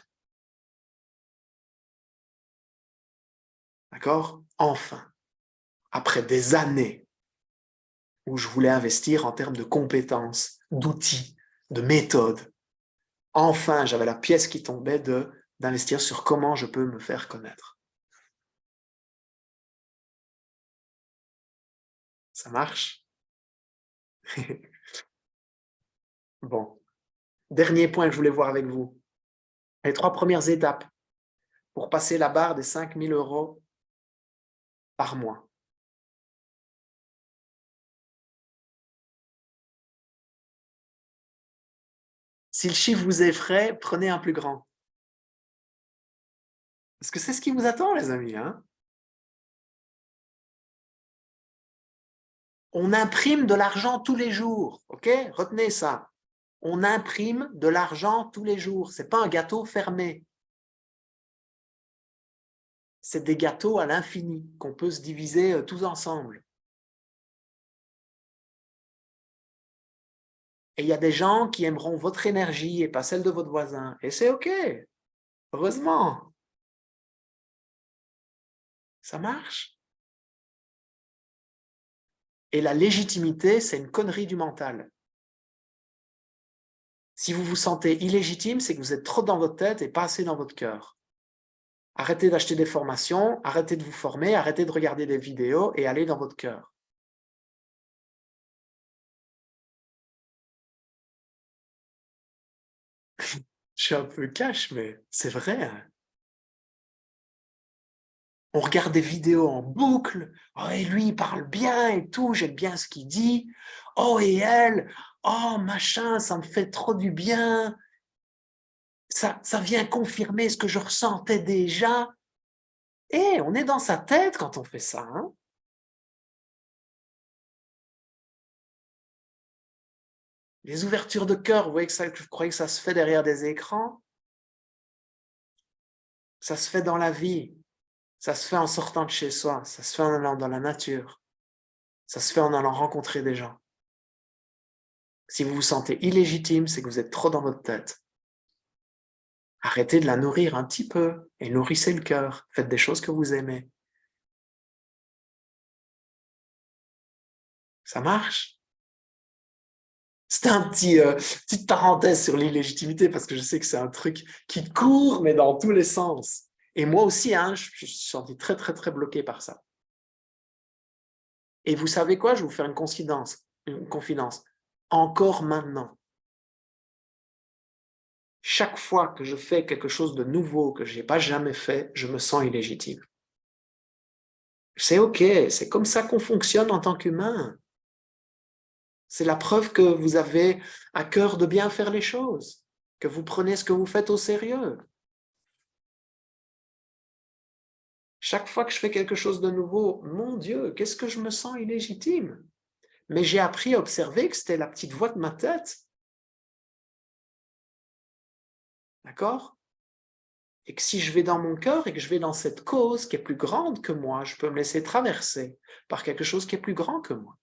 D'accord? Enfin, après des années où je voulais investir en termes de compétences, d'outils, de méthodes, enfin, j'avais la pièce qui tombait d'investir sur comment je peux me faire connaître. Ça marche? Bon. Dernier point que je voulais voir avec vous. Les 3 premières étapes pour passer la barre des 5 000 € par mois. Si le chiffre vous effraie, prenez un plus grand. Parce que c'est ce qui vous attend, les amis, hein? On imprime de l'argent tous les jours, ok? Retenez ça. On imprime de l'argent tous les jours. Ce n'est pas un gâteau fermé. C'est des gâteaux à l'infini qu'on peut se diviser tous ensemble. Et il y a des gens qui aimeront votre énergie et pas celle de votre voisin. Et c'est ok. Heureusement. Ça marche. Et la légitimité, c'est une connerie du mental. Si vous vous sentez illégitime, c'est que vous êtes trop dans votre tête et pas assez dans votre cœur. Arrêtez d'acheter des formations, arrêtez de vous former, arrêtez de regarder des vidéos et allez dans votre cœur. Je suis un peu cash, mais c'est vrai. Hein. On regarde des vidéos en boucle. Oh, et lui, il parle bien et tout, j'aime bien ce qu'il dit. Oh, et elle, oh, machin, ça me fait trop du bien. Ça vient confirmer ce que je ressentais déjà. Et on est dans sa tête quand on fait ça. Hein. Les ouvertures de cœur, vous voyez que vous croyez que ça se fait derrière des écrans? Ça se fait dans la vie. Ça se fait en sortant de chez soi. Ça se fait en allant dans la nature. Ça se fait en allant rencontrer des gens. Si vous vous sentez illégitime, c'est que vous êtes trop dans votre tête. Arrêtez de la nourrir un petit peu et nourrissez le cœur. Faites des choses que vous aimez. Ça marche? C'était un petite parenthèse sur l'illégitimité parce que je sais que c'est un truc qui court, mais dans tous les sens. Et moi aussi, hein, je suis senti très, très, très bloqué par ça. Et vous savez quoi? Je vais vous faire une confidence. Encore maintenant, chaque fois que je fais quelque chose de nouveau que je n'ai pas jamais fait, je me sens illégitime. C'est OK, c'est comme ça qu'on fonctionne en tant qu'humain. C'est la preuve que vous avez à cœur de bien faire les choses, que vous prenez ce que vous faites au sérieux. Chaque fois que je fais quelque chose de nouveau, mon Dieu, qu'est-ce que je me sens illégitime. Mais j'ai appris à observer que c'était la petite voix de ma tête. D'accord? Et que si je vais dans mon cœur et que je vais dans cette cause qui est plus grande que moi, je peux me laisser traverser par quelque chose qui est plus grand que moi.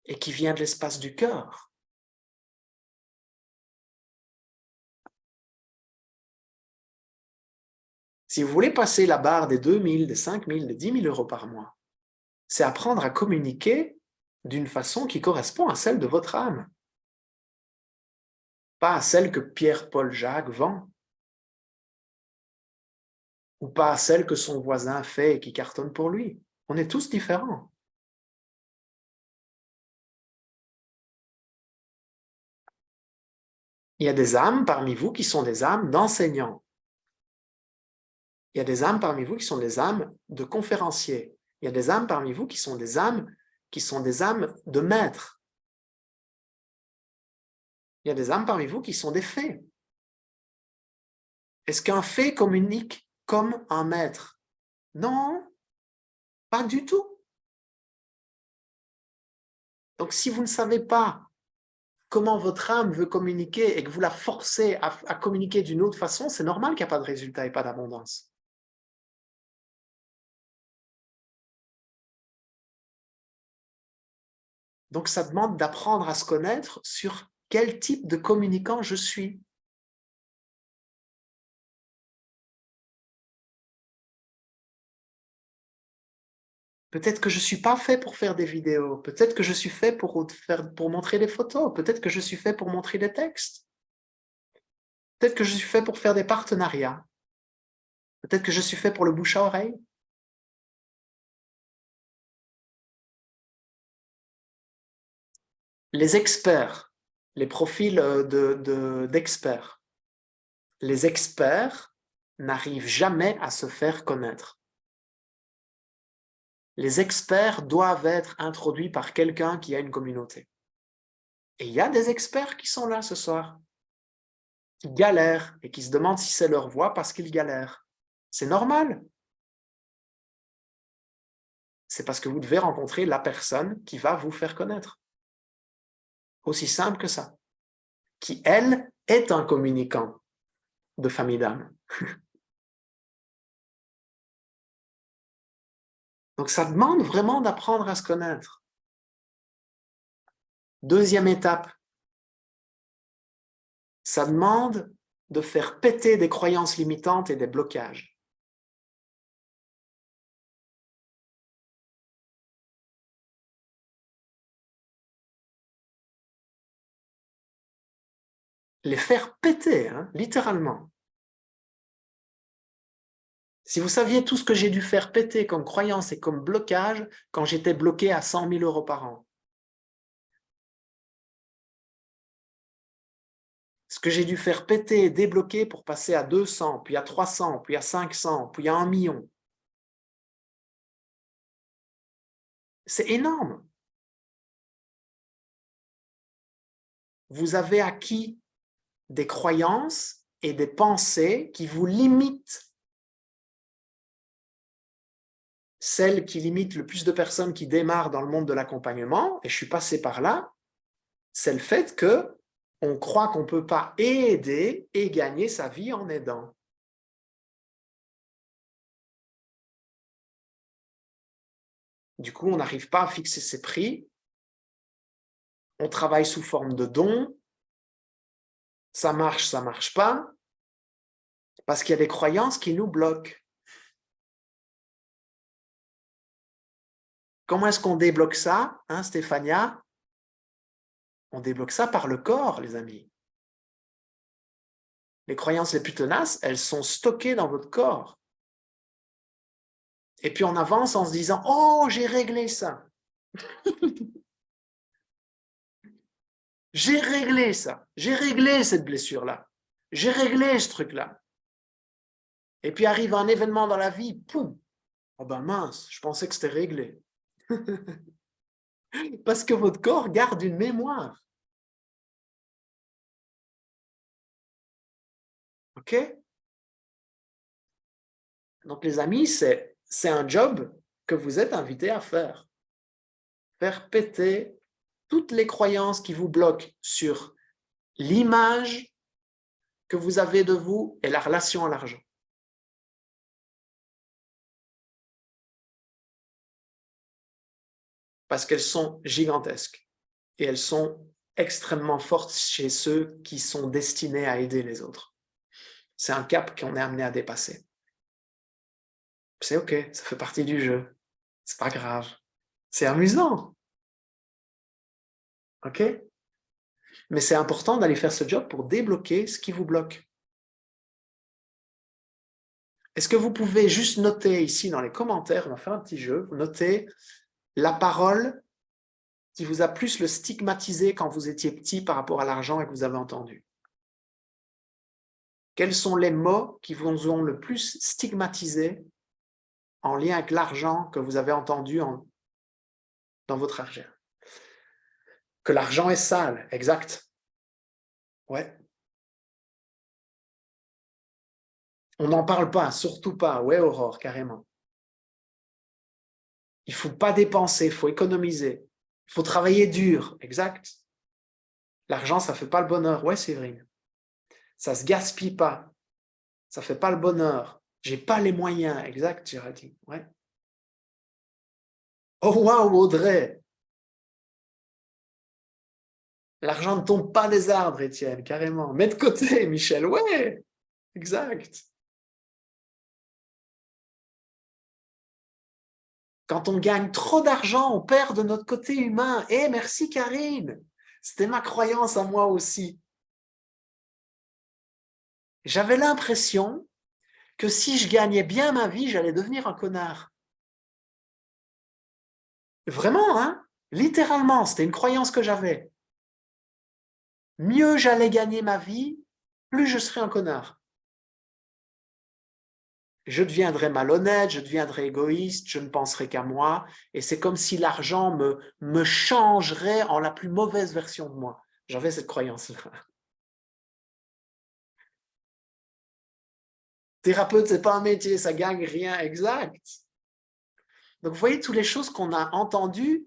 Et qui vient de l'espace du cœur. Si vous voulez passer la barre des 2 000, des 5 000, des 10 000 € par mois, c'est apprendre à communiquer d'une façon qui correspond à celle de votre âme. Pas à celle que Pierre, Paul, Jacques vend. Ou pas à celle que son voisin fait et qui cartonne pour lui. On est tous différents. Il y a des âmes parmi vous qui sont des âmes d'enseignants. Il y a des âmes parmi vous qui sont des âmes de conférenciers. Il y a des âmes parmi vous qui sont des âmes de maîtres. Il y a des âmes parmi vous qui sont des fées. Est-ce qu'un fée communique comme un maître? Non, pas du tout. Donc, si vous ne savez pas comment votre âme veut communiquer et que vous la forcez à communiquer d'une autre façon, c'est normal qu'il n'y a pas de résultat et pas d'abondance. Donc, ça demande d'apprendre à se connaître sur quel type de communicant je suis. Peut-être que je ne suis pas fait pour faire des vidéos. Peut-être que je suis fait pour montrer des photos. Peut-être que je suis fait pour montrer des textes. Peut-être que je suis fait pour faire des partenariats. Peut-être que je suis fait pour le bouche à oreille. Les experts, les profils d'experts. Les experts n'arrivent jamais à se faire connaître. Les experts doivent être introduits par quelqu'un qui a une communauté. Et il y a des experts qui sont là ce soir, qui galèrent et qui se demandent si c'est leur voie parce qu'ils galèrent. C'est normal. C'est parce que vous devez rencontrer la personne qui va vous faire connaître. Aussi simple que ça. Qui, elle, est un communicant de famille d'âme. Donc, ça demande vraiment d'apprendre à se connaître. Deuxième étape, ça demande de faire péter des croyances limitantes et des blocages. Les faire péter, hein, littéralement. Si vous saviez tout ce que j'ai dû faire péter comme croyance et comme blocage quand j'étais bloqué à 100 000 € par an. Ce que j'ai dû faire péter et débloquer pour passer à 200, puis à 300, puis à 500, puis à 1 million. C'est énorme. Vous avez acquis des croyances et des pensées qui vous limitent. Celle qui limite le plus de personnes qui démarrent dans le monde de l'accompagnement, et je suis passé par là, c'est le fait qu'on croit qu'on ne peut pas aider et gagner sa vie en aidant. Du coup, on n'arrive pas à fixer ses prix, on travaille sous forme de dons, ça marche pas, parce qu'il y a des croyances qui nous bloquent. Comment est-ce qu'on débloque ça, hein, Stéphania? On débloque ça par le corps, les amis. Les croyances les plus tenaces, elles sont stockées dans votre corps. Et puis on avance en se disant « Oh, j'ai réglé ça. J'ai réglé ça. J'ai réglé cette blessure-là. J'ai réglé ce truc-là. » Et puis arrive un événement dans la vie, poum. Oh ben mince, je pensais que c'était réglé. Parce que votre corps garde une mémoire. OK? Donc les amis, c'est un job que vous êtes invités à faire. Faire péter toutes les croyances qui vous bloquent sur l'image que vous avez de vous et la relation à l'argent. Parce qu'elles sont gigantesques et elles sont extrêmement fortes chez ceux qui sont destinés à aider les autres. C'est un cap qu'on est amené à dépasser. C'est OK, ça fait partie du jeu. C'est pas grave. C'est amusant. OK? Mais c'est important d'aller faire ce job pour débloquer ce qui vous bloque. Est-ce que vous pouvez juste noter ici dans les commentaires, on va faire un petit jeu, vous notez la parole qui vous a plus le stigmatisé quand vous étiez petit par rapport à l'argent et que vous avez entendu. Quels sont les mots qui vous ont le plus stigmatisé en lien avec l'argent que vous avez entendu dans votre argent? Que l'argent est sale, exact. Ouais. On n'en parle pas, surtout pas. Ouais, Aurore, carrément. Il ne faut pas dépenser, il faut économiser. Il faut travailler dur, exact. L'argent, ça ne fait pas le bonheur. Ouais, Séverine. Ça ne se gaspille pas. Ça ne fait pas le bonheur. J'ai pas les moyens, exact, Géraldine. Ouais. Oh waouh, Audrey. L'argent ne tombe pas des arbres, Étienne, carrément. Mets de côté, Michel. Ouais, exact. Quand on gagne trop d'argent, on perd de notre côté humain. Eh, merci Karine. C'était ma croyance à moi aussi. J'avais l'impression que si je gagnais bien ma vie, j'allais devenir un connard. Vraiment, hein? Littéralement, c'était une croyance que j'avais. Mieux j'allais gagner ma vie, plus je serais un connard. Je deviendrais malhonnête, je deviendrais égoïste, je ne penserais qu'à moi, et c'est comme si l'argent me changerait en la plus mauvaise version de moi. J'avais cette croyance-là. Thérapeute, c'est pas un métier, ça gagne rien, exact. Donc, vous voyez toutes les choses qu'on a entendues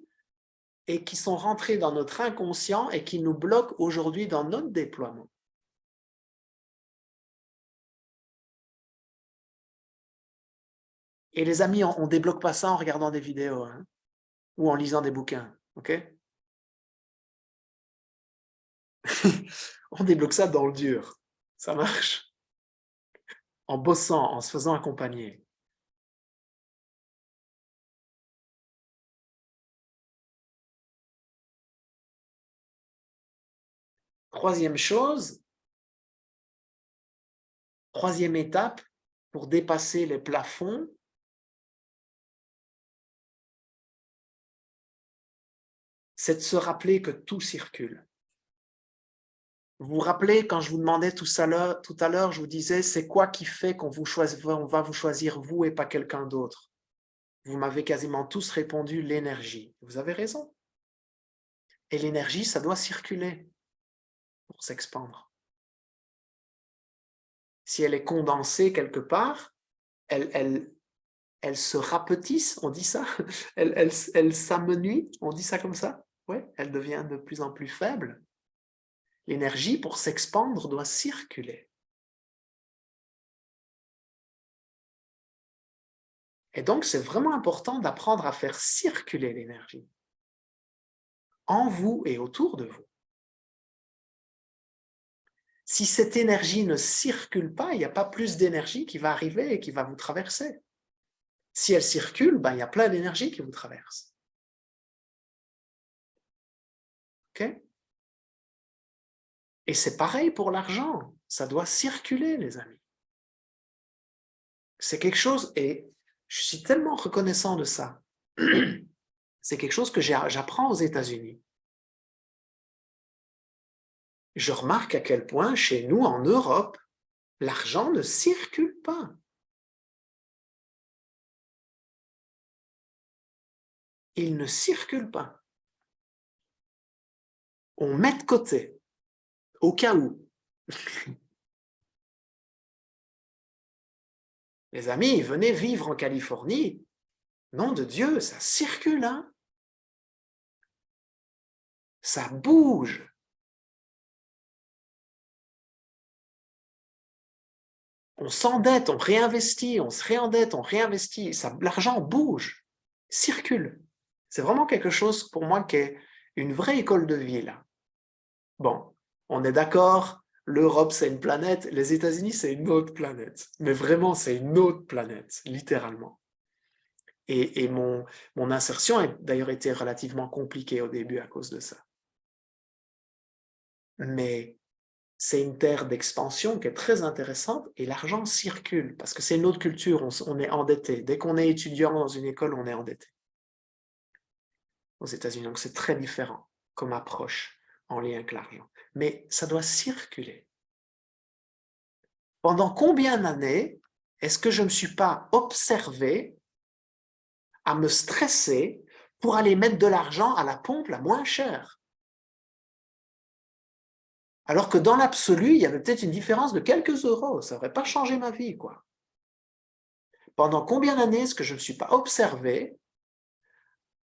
et qui sont rentrées dans notre inconscient et qui nous bloquent aujourd'hui dans notre déploiement. Et les amis, on ne débloque pas ça en regardant des vidéos, hein, ou en lisant des bouquins, ok? On débloque ça dans le dur. Ça marche. En bossant, en se faisant accompagner. Troisième chose, troisième étape pour dépasser les plafonds, c'est de se rappeler que tout circule. Vous vous rappelez, quand je vous demandais tout à l'heure, je vous disais, c'est quoi qui fait qu'on va vous choisir vous et pas quelqu'un d'autre? Vous m'avez quasiment tous répondu l'énergie. Vous avez raison. Et l'énergie, ça doit circuler pour s'expandre. Si elle est condensée quelque part, elle se rapetisse, on dit ça? Elle s'amenuit, on dit ça comme ça? Oui, elle devient de plus en plus faible. L'énergie, pour s'expandre, doit circuler. Et donc, c'est vraiment important d'apprendre à faire circuler l'énergie en vous et autour de vous. Si cette énergie ne circule pas, il n'y a pas plus d'énergie qui va arriver et qui va vous traverser. Si elle circule, il y a plein d'énergie qui vous traverse. Okay? Et c'est pareil pour l'argent. Ça doit circuler, les amis. C'est quelque chose, et je suis tellement reconnaissant de ça. C'est quelque chose que j'apprends aux États-Unis. Je remarque à quel point, chez nous, en Europe, l'argent ne circule pas. Il ne circule pas. On met de côté, au cas où. Les amis, venez vivre en Californie. Nom de Dieu, ça circule, hein? Ça bouge. On s'endette, on réinvestit, on se réendette, on réinvestit. L'argent bouge, circule. C'est vraiment quelque chose pour moi qui est une vraie école de vie, là. Bon, on est d'accord, l'Europe, c'est une planète, les États-Unis, c'est une autre planète. Mais vraiment, c'est une autre planète, littéralement. Et mon insertion a d'ailleurs été relativement compliquée au début à cause de ça. Mais c'est une terre d'expansion qui est très intéressante et l'argent circule parce que c'est une autre culture, on est endetté. Dès qu'on est étudiant dans une école, on est endetté aux États-Unis. Donc c'est très différent comme approche en lien avec l'argent. Mais ça doit circuler. Pendant combien d'années est-ce que je ne me suis pas observé à me stresser pour aller mettre de l'argent à la pompe la moins chère? Alors que dans l'absolu, il y avait peut-être une différence de quelques euros. Ça n'aurait pas changé ma vie, quoi. Pendant combien d'années est-ce que je ne me suis pas observé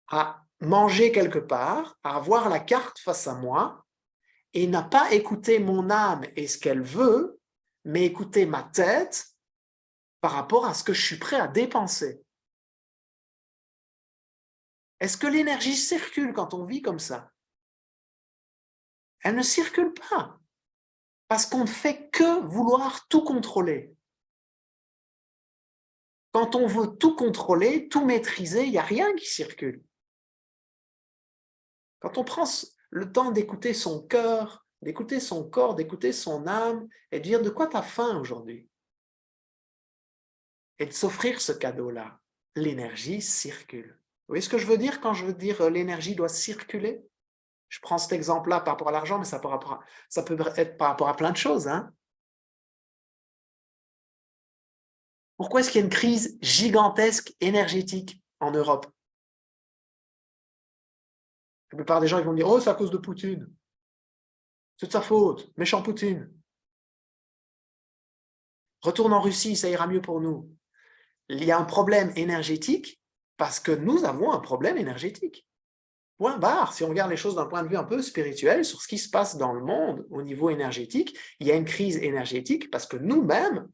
à manger quelque part, à avoir la carte face à moi et n'a pas écouté mon âme et ce qu'elle veut, mais écouter ma tête par rapport à ce que je suis prêt à dépenser? Est-ce que l'énergie circule quand on vit comme ça? Elle ne circule pas, parce qu'on ne fait que vouloir tout contrôler. Quand on veut tout contrôler, tout maîtriser, il n'y a rien qui circule. Quand on prend le temps d'écouter son cœur, d'écouter son corps, d'écouter son âme, et de dire de quoi tu as faim aujourd'hui, et de s'offrir ce cadeau-là, l'énergie circule. Vous voyez ce que je veux dire quand je veux dire l'énergie doit circuler? Je prends cet exemple-là par rapport à l'argent, mais ça peut être par rapport à plein de choses. Hein. Pourquoi est-ce qu'il y a une crise gigantesque énergétique en Europe? La plupart des gens ils vont me dire « Oh, c'est à cause de Poutine. C'est de sa faute. Méchant Poutine. Retourne en Russie, ça ira mieux pour nous. » Il y a un problème énergétique parce que nous avons un problème énergétique. Point barre. Si on regarde les choses d'un point de vue un peu spirituel sur ce qui se passe dans le monde au niveau énergétique, il y a une crise énergétique parce que nous-mêmes,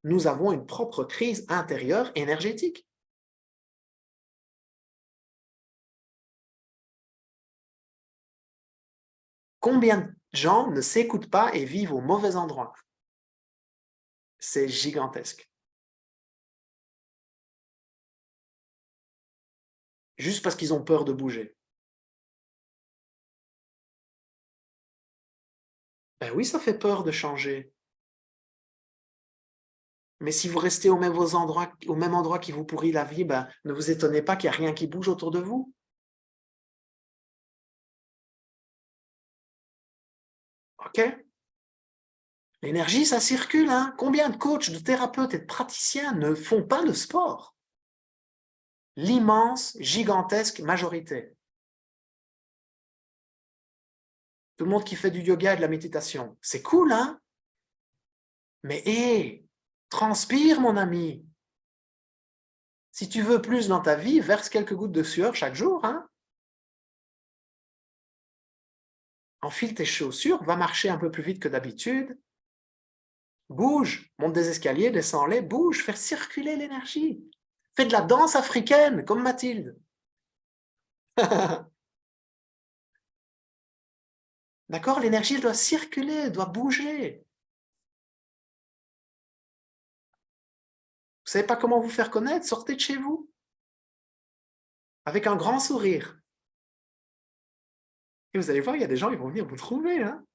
nous avons une propre crise intérieure énergétique. Combien de gens ne s'écoutent pas et vivent au mauvais endroit? C'est gigantesque. Juste parce qu'ils ont peur de bouger. Ben oui, ça fait peur de changer. Mais si vous restez au même endroit qui vous pourrit la vie, ben, ne vous étonnez pas qu'il n'y a rien qui bouge autour de vous. OK? L'énergie, ça circule. Hein? Combien de coachs, de thérapeutes et de praticiens ne font pas de sport? L'immense, gigantesque majorité. Tout le monde qui fait du yoga et de la méditation. C'est cool, hein? Mais hé, transpire, mon ami. Si tu veux plus dans ta vie, verse quelques gouttes de sueur chaque jour. Hein? Enfile tes chaussures, va marcher un peu plus vite que d'habitude. Bouge, monte des escaliers, descends-les, bouge, fais circuler l'énergie. Fais de la danse africaine, comme Mathilde. D'accord? L'énergie, elle doit circuler, elle doit bouger. Vous ne savez pas comment vous faire connaître? Sortez de chez vous. Avec un grand sourire. Et vous allez voir, il y a des gens, ils vont venir vous trouver. Hein?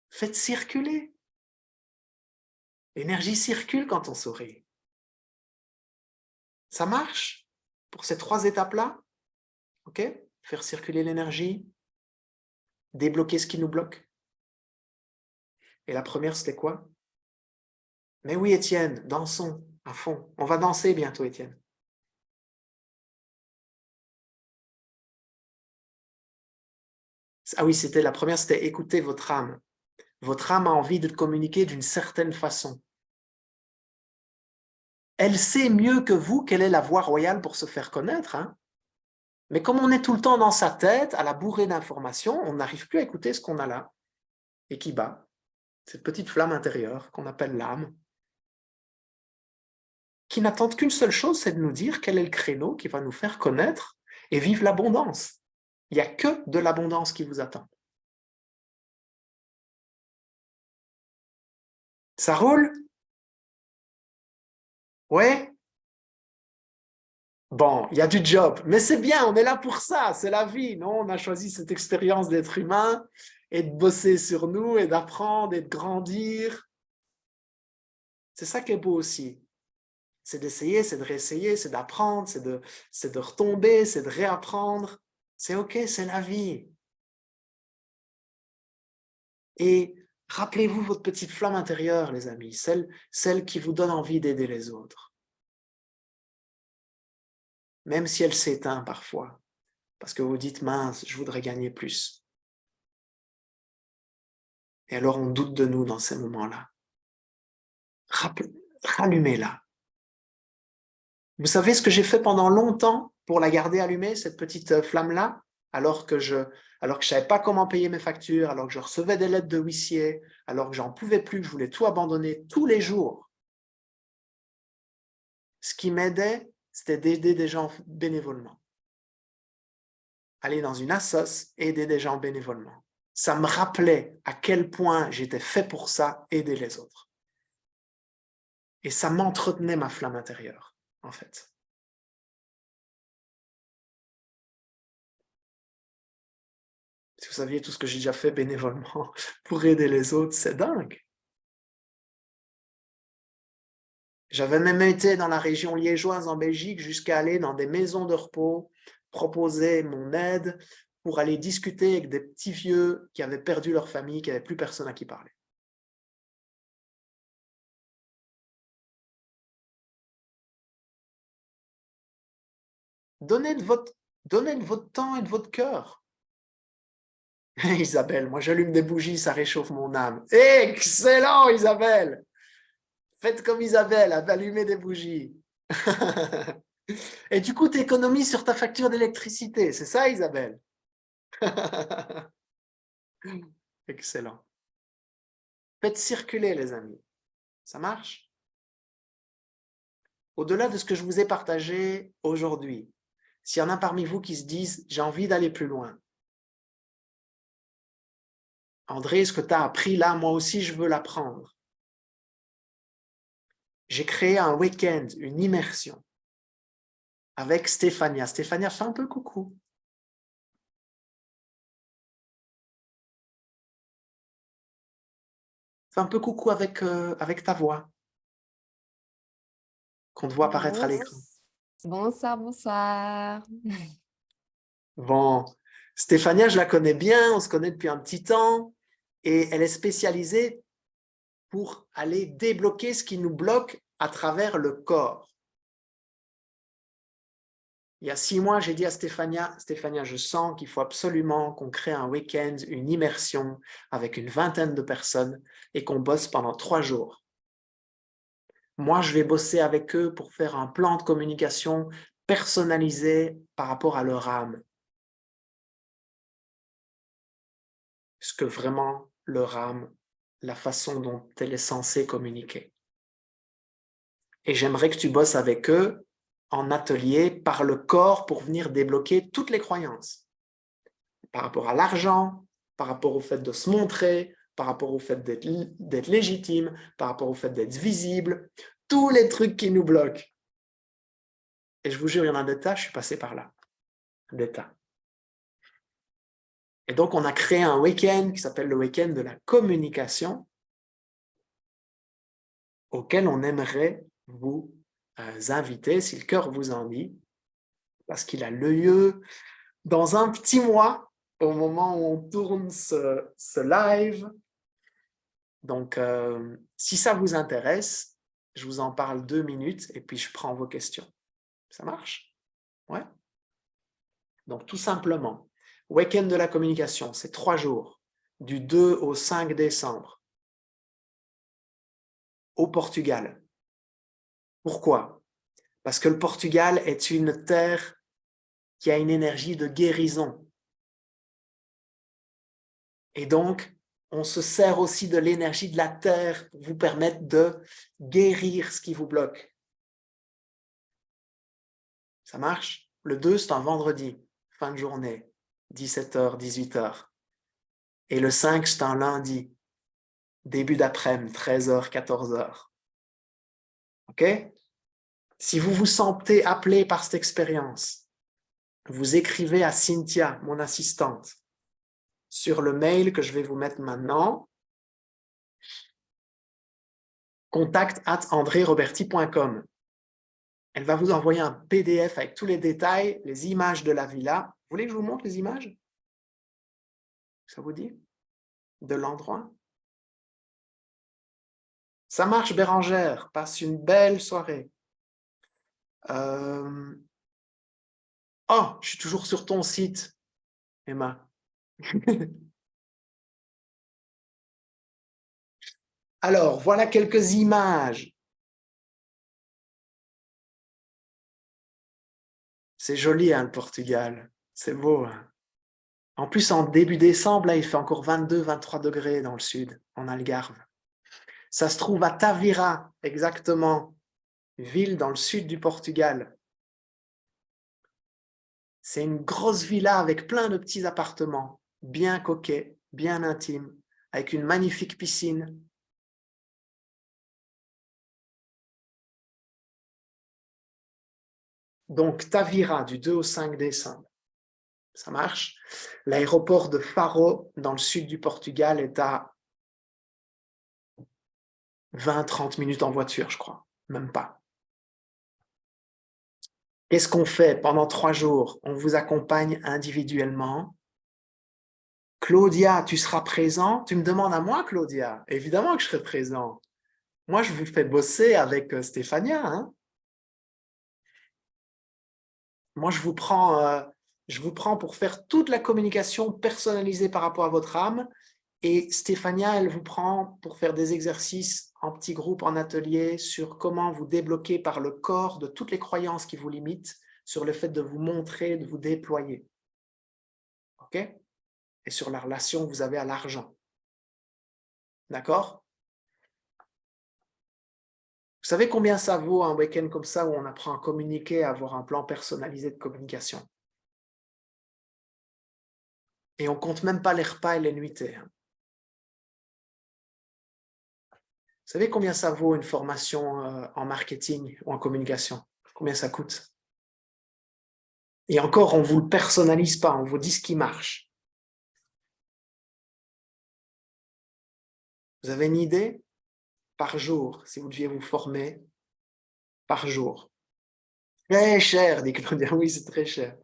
Faites circuler. L'énergie circule quand on sourit. Ça marche pour ces 3 étapes-là? OK? Faire circuler l'énergie, débloquer ce qui nous bloque. Et la première, c'était quoi? Mais oui, Étienne, dansons à fond. On va danser bientôt, Étienne. Ah oui, c'était la première, c'était écouter votre âme. Votre âme a envie de communiquer d'une certaine façon. Elle sait mieux que vous quelle est la voie royale pour se faire connaître. Hein? Mais comme on est tout le temps dans sa tête, à la bourrée d'informations, on n'arrive plus à écouter ce qu'on a là et qui bat. Cette petite flamme intérieure qu'on appelle l'âme, qui n'attendent qu'une seule chose, c'est de nous dire quel est le créneau qui va nous faire connaître et vivre l'abondance. Il n'y a que de l'abondance qui vous attend. Ça roule? Ouais? Bon, il y a du job, mais c'est bien, on est là pour ça, c'est la vie, non? On a choisi cette expérience d'être humain et de bosser sur nous et d'apprendre et de grandir. C'est ça qui est beau aussi. C'est d'essayer, c'est de réessayer, c'est d'apprendre, c'est de retomber, c'est de réapprendre. C'est OK, c'est la vie. Et Rappelez-vous votre petite flamme intérieure, les amis, celle qui vous donne envie d'aider les autres. Même si elle s'éteint parfois, parce que vous dites, mince, je voudrais gagner plus. Et alors on doute de nous dans ces moments-là. Rallumez-la. Vous savez ce que j'ai fait pendant longtemps pour la garder allumée, cette petite flamme-là, alors que je ne savais pas comment payer mes factures, alors que je recevais des lettres de huissier, alors que j'en pouvais plus, que je voulais tout abandonner tous les jours. Ce qui m'aidait, c'était d'aider des gens bénévolement. Aller dans une assoce et aider des gens bénévolement. Ça me rappelait à quel point j'étais fait pour ça, aider les autres. Et ça m'entretenait ma flamme intérieure, en fait. Si vous saviez tout ce que j'ai déjà fait bénévolement pour aider les autres, c'est dingue. J'avais même été dans la région liégeoise en Belgique jusqu'à aller dans des maisons de repos, proposer mon aide pour aller discuter avec des petits vieux qui avaient perdu leur famille, qui n'avaient plus personne à qui parler. Donnez de votre temps et de votre cœur. Isabelle, moi j'allume des bougies, ça réchauffe mon âme. Excellent, Isabelle! Faites comme Isabelle, allumez des bougies. Et du coup, tu économises sur ta facture d'électricité, c'est ça, Isabelle? Excellent. Faites circuler, les amis. Ça marche? Au-delà de ce que je vous ai partagé aujourd'hui, s'il y en a parmi vous qui se disent « j'ai envie d'aller plus loin », André, ce que tu as appris là, moi aussi, je veux l'apprendre. J'ai créé un week-end, une immersion avec Stéphania. Stéphania, fais un peu coucou. Fais un peu coucou avec ta voix, qu'on te voit apparaître à l'écran. Bonsoir, bonsoir. Bon, Stéphania, je la connais bien, on se connaît depuis un petit temps, et elle est spécialisée pour aller débloquer ce qui nous bloque à travers le corps. Il y a 6 mois, j'ai dit à Stéphania, je sens qu'il faut absolument qu'on crée un week-end, une immersion avec une vingtaine de personnes et qu'on bosse pendant 3 jours. Moi, je vais bosser avec eux pour faire un plan de communication personnalisé par rapport à leur âme. Ce que vraiment leur âme, la façon dont elle est censée communiquer. Et j'aimerais que tu bosses avec eux en atelier par le corps pour venir débloquer toutes les croyances. Par rapport à l'argent, par rapport au fait de se montrer, par rapport au fait d'être légitime, par rapport au fait d'être visible, tous les trucs qui nous bloquent. Et je vous jure, il y en a des tas, je suis passé par là. Des tas. Et donc, on a créé un week-end qui s'appelle le week-end de la communication, auquel on aimerait vous inviter, si le cœur vous en dit, parce qu'il a lieu dans un petit mois, au moment où on tourne ce live. Donc, si ça vous intéresse, je vous en parle 2 minutes et puis je prends vos questions. Ça marche? Ouais. Donc, tout simplement, week-end de la communication, c'est 3 jours, du 2 au 5 décembre, au Portugal. Pourquoi? Parce que le Portugal est une terre qui a une énergie de guérison. Et donc, on se sert aussi de l'énergie de la terre pour vous permettre de guérir ce qui vous bloque. Ça marche? Le 2, c'est un vendredi, fin de journée, 17h, 18h. Et le 5, c'est un lundi, début d'après-midi, 13h, 14h. OK? Si vous vous sentez appelé par cette expérience, vous écrivez à Cynthia, mon assistante, sur le mail que je vais vous mettre maintenant, contact@andreroberti.com. Elle va vous envoyer un PDF avec tous les détails, les images de la villa. Vous voulez que je vous montre les images? Ça vous dit? De l'endroit? Ça marche, Bérangère. Passe une belle soirée. Oh, je suis toujours sur ton site, Emma. Alors, voilà quelques images. C'est joli, hein, le Portugal. C'est beau. Hein. En plus, en début décembre, là, il fait encore 22-23 degrés dans le sud, en Algarve. Ça se trouve à Tavira, exactement, ville dans le sud du Portugal. C'est une grosse villa avec plein de petits appartements, bien coquets, bien intimes, avec une magnifique piscine. Donc, Tavira, du 2 au 5 décembre. Ça marche. L'aéroport de Faro, dans le sud du Portugal, est à 20-30 minutes en voiture, je crois. Même pas. Qu'est-ce qu'on fait pendant 3 jours? On vous accompagne individuellement. Claudia, tu seras présent? Tu me demandes à moi, Claudia? Évidemment que je serai présent. Moi, je vous fais bosser avec Stéphania. Hein? Moi, je vous prends pour faire toute la communication personnalisée par rapport à votre âme. Et Stéphania, elle vous prend pour faire des exercices en petits groupes, en atelier, sur comment vous débloquer par le corps de toutes les croyances qui vous limitent, sur le fait de vous montrer, de vous déployer. OK? Et sur la relation que vous avez à l'argent. D'accord? Vous savez combien ça vaut un week-end comme ça où on apprend à communiquer, à avoir un plan personnalisé de communication? Et on compte même pas les repas et les nuitées. Hein. Vous savez combien ça vaut une formation en marketing ou en communication? Combien ça coûte? Et encore, on ne vous le personnalise pas, on vous dit ce qui marche. Vous avez une idée? Par jour, si vous deviez vous former, par jour. Très cher, dit Claudia. Oui, c'est très cher.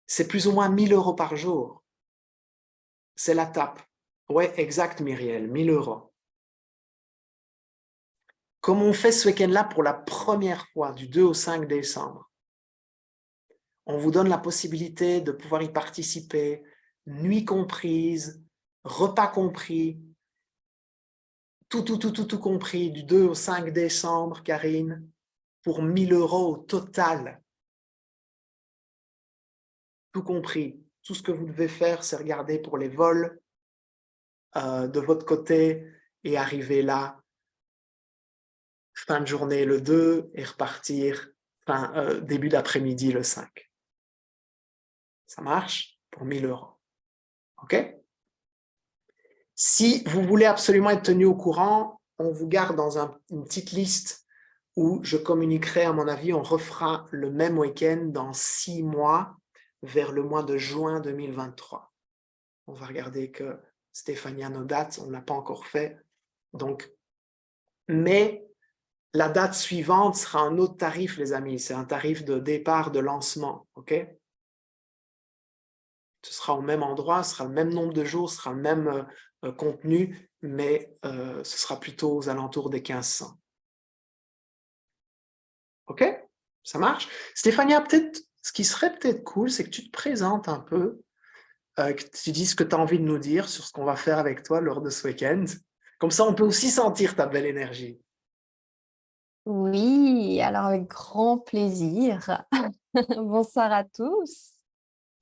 C'est plus ou moins 1 000 € par jour. C'est la tape. Ouais, exact, Myriel, 1 000 €. Comme on fait ce week-end-là pour la première fois, du 2 au 5 décembre, on vous donne la possibilité de pouvoir y participer, nuit comprise, repas compris, tout compris, du 2 au 5 décembre, Karine, pour 1 000 € au total. Tout compris. Tout ce que vous devez faire, c'est regarder pour les vols de votre côté et arriver là, fin de journée le 2 et repartir début d'après-midi le 5. Ça marche pour 1 000 €. OK? Si vous voulez absolument être tenu au courant, on vous garde dans une petite liste où je communiquerai, à mon avis, on refera le même week-end dans 6 mois, vers le mois de juin 2023. On va regarder que Stéphania nos dates, on ne l'a pas encore fait. Donc, mais la date suivante sera un autre tarif, les amis. C'est un tarif de départ, de lancement. OK? Ce sera au même endroit, ce sera le même nombre de jours, ce sera le même contenu, mais ce sera plutôt aux alentours des 1500. OK? Ça marche? Stéphania, peut-être, ce qui serait peut-être cool, c'est que tu te présentes un peu, que tu dises ce que tu as envie de nous dire sur ce qu'on va faire avec toi lors de ce week-end. Comme ça, on peut aussi sentir ta belle énergie. Oui, alors avec grand plaisir. Bonsoir à tous.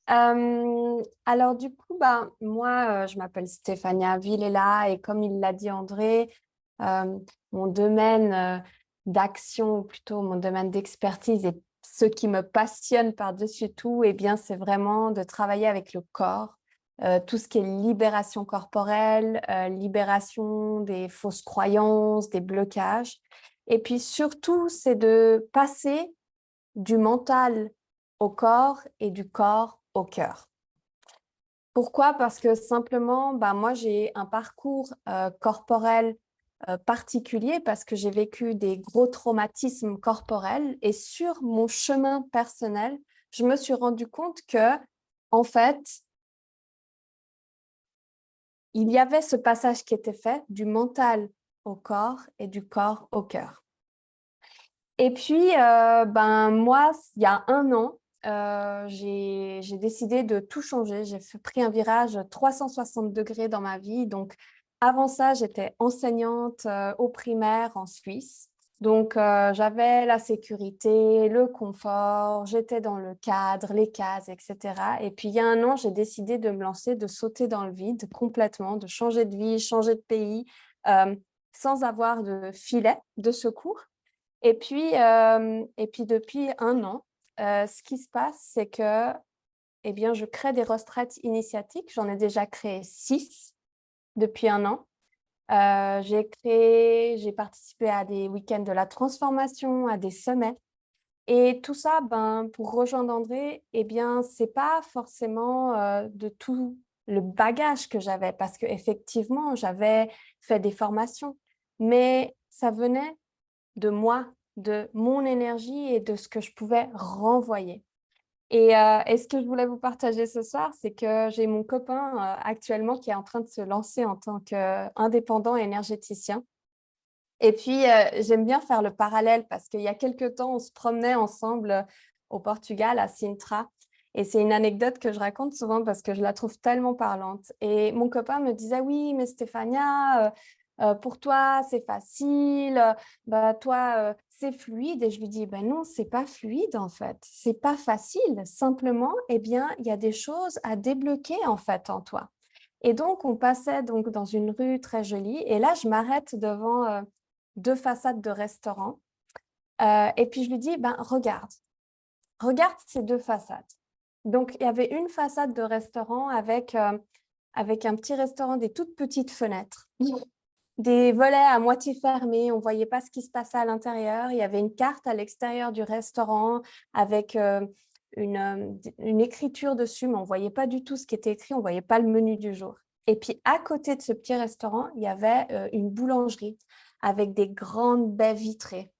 Alors du coup, moi, je m'appelle Stéphania Villela et comme il l'a dit André, mon domaine d'action, ou plutôt mon domaine d'expertise et ce qui me passionne par-dessus tout, eh bien, c'est vraiment de travailler avec le corps, tout ce qui est libération corporelle, libération des fausses croyances, des blocages. Et puis surtout, c'est de passer du mental au corps et du corps au cœur. Pourquoi? Parce que simplement, moi, j'ai un parcours corporel particulier parce que j'ai vécu des gros traumatismes corporels et sur mon chemin personnel, je me suis rendu compte que, en fait, il y avait ce passage qui était fait du mental au corps et du corps au cœur. Et puis, moi, il y a 1 an, j'ai décidé de tout changer. J'ai pris un virage 360 degrés dans ma vie. Donc, avant ça, j'étais enseignante au primaire en Suisse. Donc, j'avais la sécurité, le confort, j'étais dans le cadre, les cases, etc. Et puis, il y a 1 an, j'ai décidé de me lancer, de sauter dans le vide complètement, de changer de vie, changer de pays, sans avoir de filet de secours. Et puis depuis 1 an, ce qui se passe, c'est que je crée des retraites initiatiques. J'en ai déjà créé 6 depuis 1 an. J'ai participé à des week-ends de la transformation, à des sommets. Et tout ça, pour rejoindre André, c'est pas forcément de tout le bagage que j'avais, parce qu'effectivement, j'avais fait des formations, mais ça venait de moi, de mon énergie et de ce que je pouvais renvoyer. Et ce que je voulais vous partager ce soir, c'est que j'ai mon copain actuellement qui est en train de se lancer en tant qu'indépendant énergéticien. Et puis, j'aime bien faire le parallèle parce qu'il y a quelques temps, on se promenait ensemble au Portugal, à Sintra. Et c'est une anecdote que je raconte souvent parce que je la trouve tellement parlante. Et mon copain me disait, oui, mais Stéphania, pour toi, c'est facile, toi, c'est fluide. Et je lui dis, non, c'est pas fluide en fait, c'est pas facile. Simplement, il y a des choses à débloquer en fait en toi. Et donc, on passait donc dans une rue très jolie. Et là, je m'arrête devant 2 façades de restaurants. Et puis, je lui dis, regarde ces 2 façades. Donc, il y avait une façade de restaurant avec un petit restaurant, des toutes petites fenêtres, des volets à moitié fermés, on ne voyait pas ce qui se passait à l'intérieur. Il y avait une carte à l'extérieur du restaurant avec une écriture dessus, mais on ne voyait pas du tout ce qui était écrit, on ne voyait pas le menu du jour. Et puis, à côté de ce petit restaurant, il y avait une boulangerie avec des grandes baies vitrées.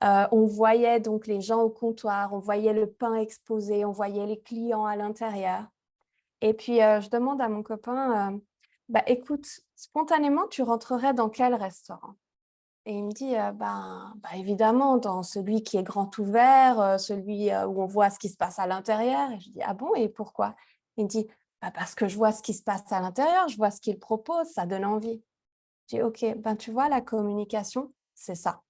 On voyait donc les gens au comptoir, on voyait le pain exposé, on voyait les clients à l'intérieur. Et puis, je demande à mon copain, écoute, spontanément, tu rentrerais dans quel restaurant? Et il me dit, évidemment, dans celui qui est grand ouvert, celui où on voit ce qui se passe à l'intérieur. Et je dis, ah bon, et pourquoi? Il me dit, parce que je vois ce qui se passe à l'intérieur, je vois ce qu'il propose, ça donne envie. Je dis, ok, tu vois, la communication, c'est ça.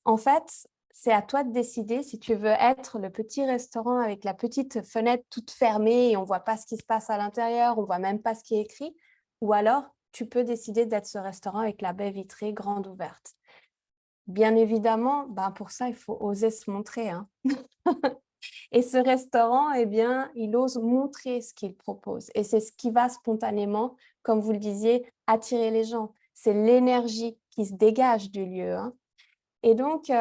En fait, c'est à toi de décider si tu veux être le petit restaurant avec la petite fenêtre toute fermée et on ne voit pas ce qui se passe à l'intérieur, on ne voit même pas ce qui est écrit, ou alors tu peux décider d'être ce restaurant avec la baie vitrée grande ouverte. Bien évidemment, pour ça, il faut oser se montrer. Hein. Et ce restaurant, il ose montrer ce qu'il propose. Et c'est ce qui va spontanément, comme vous le disiez, attirer les gens. C'est l'énergie qui se dégage du lieu. Hein. Et donc,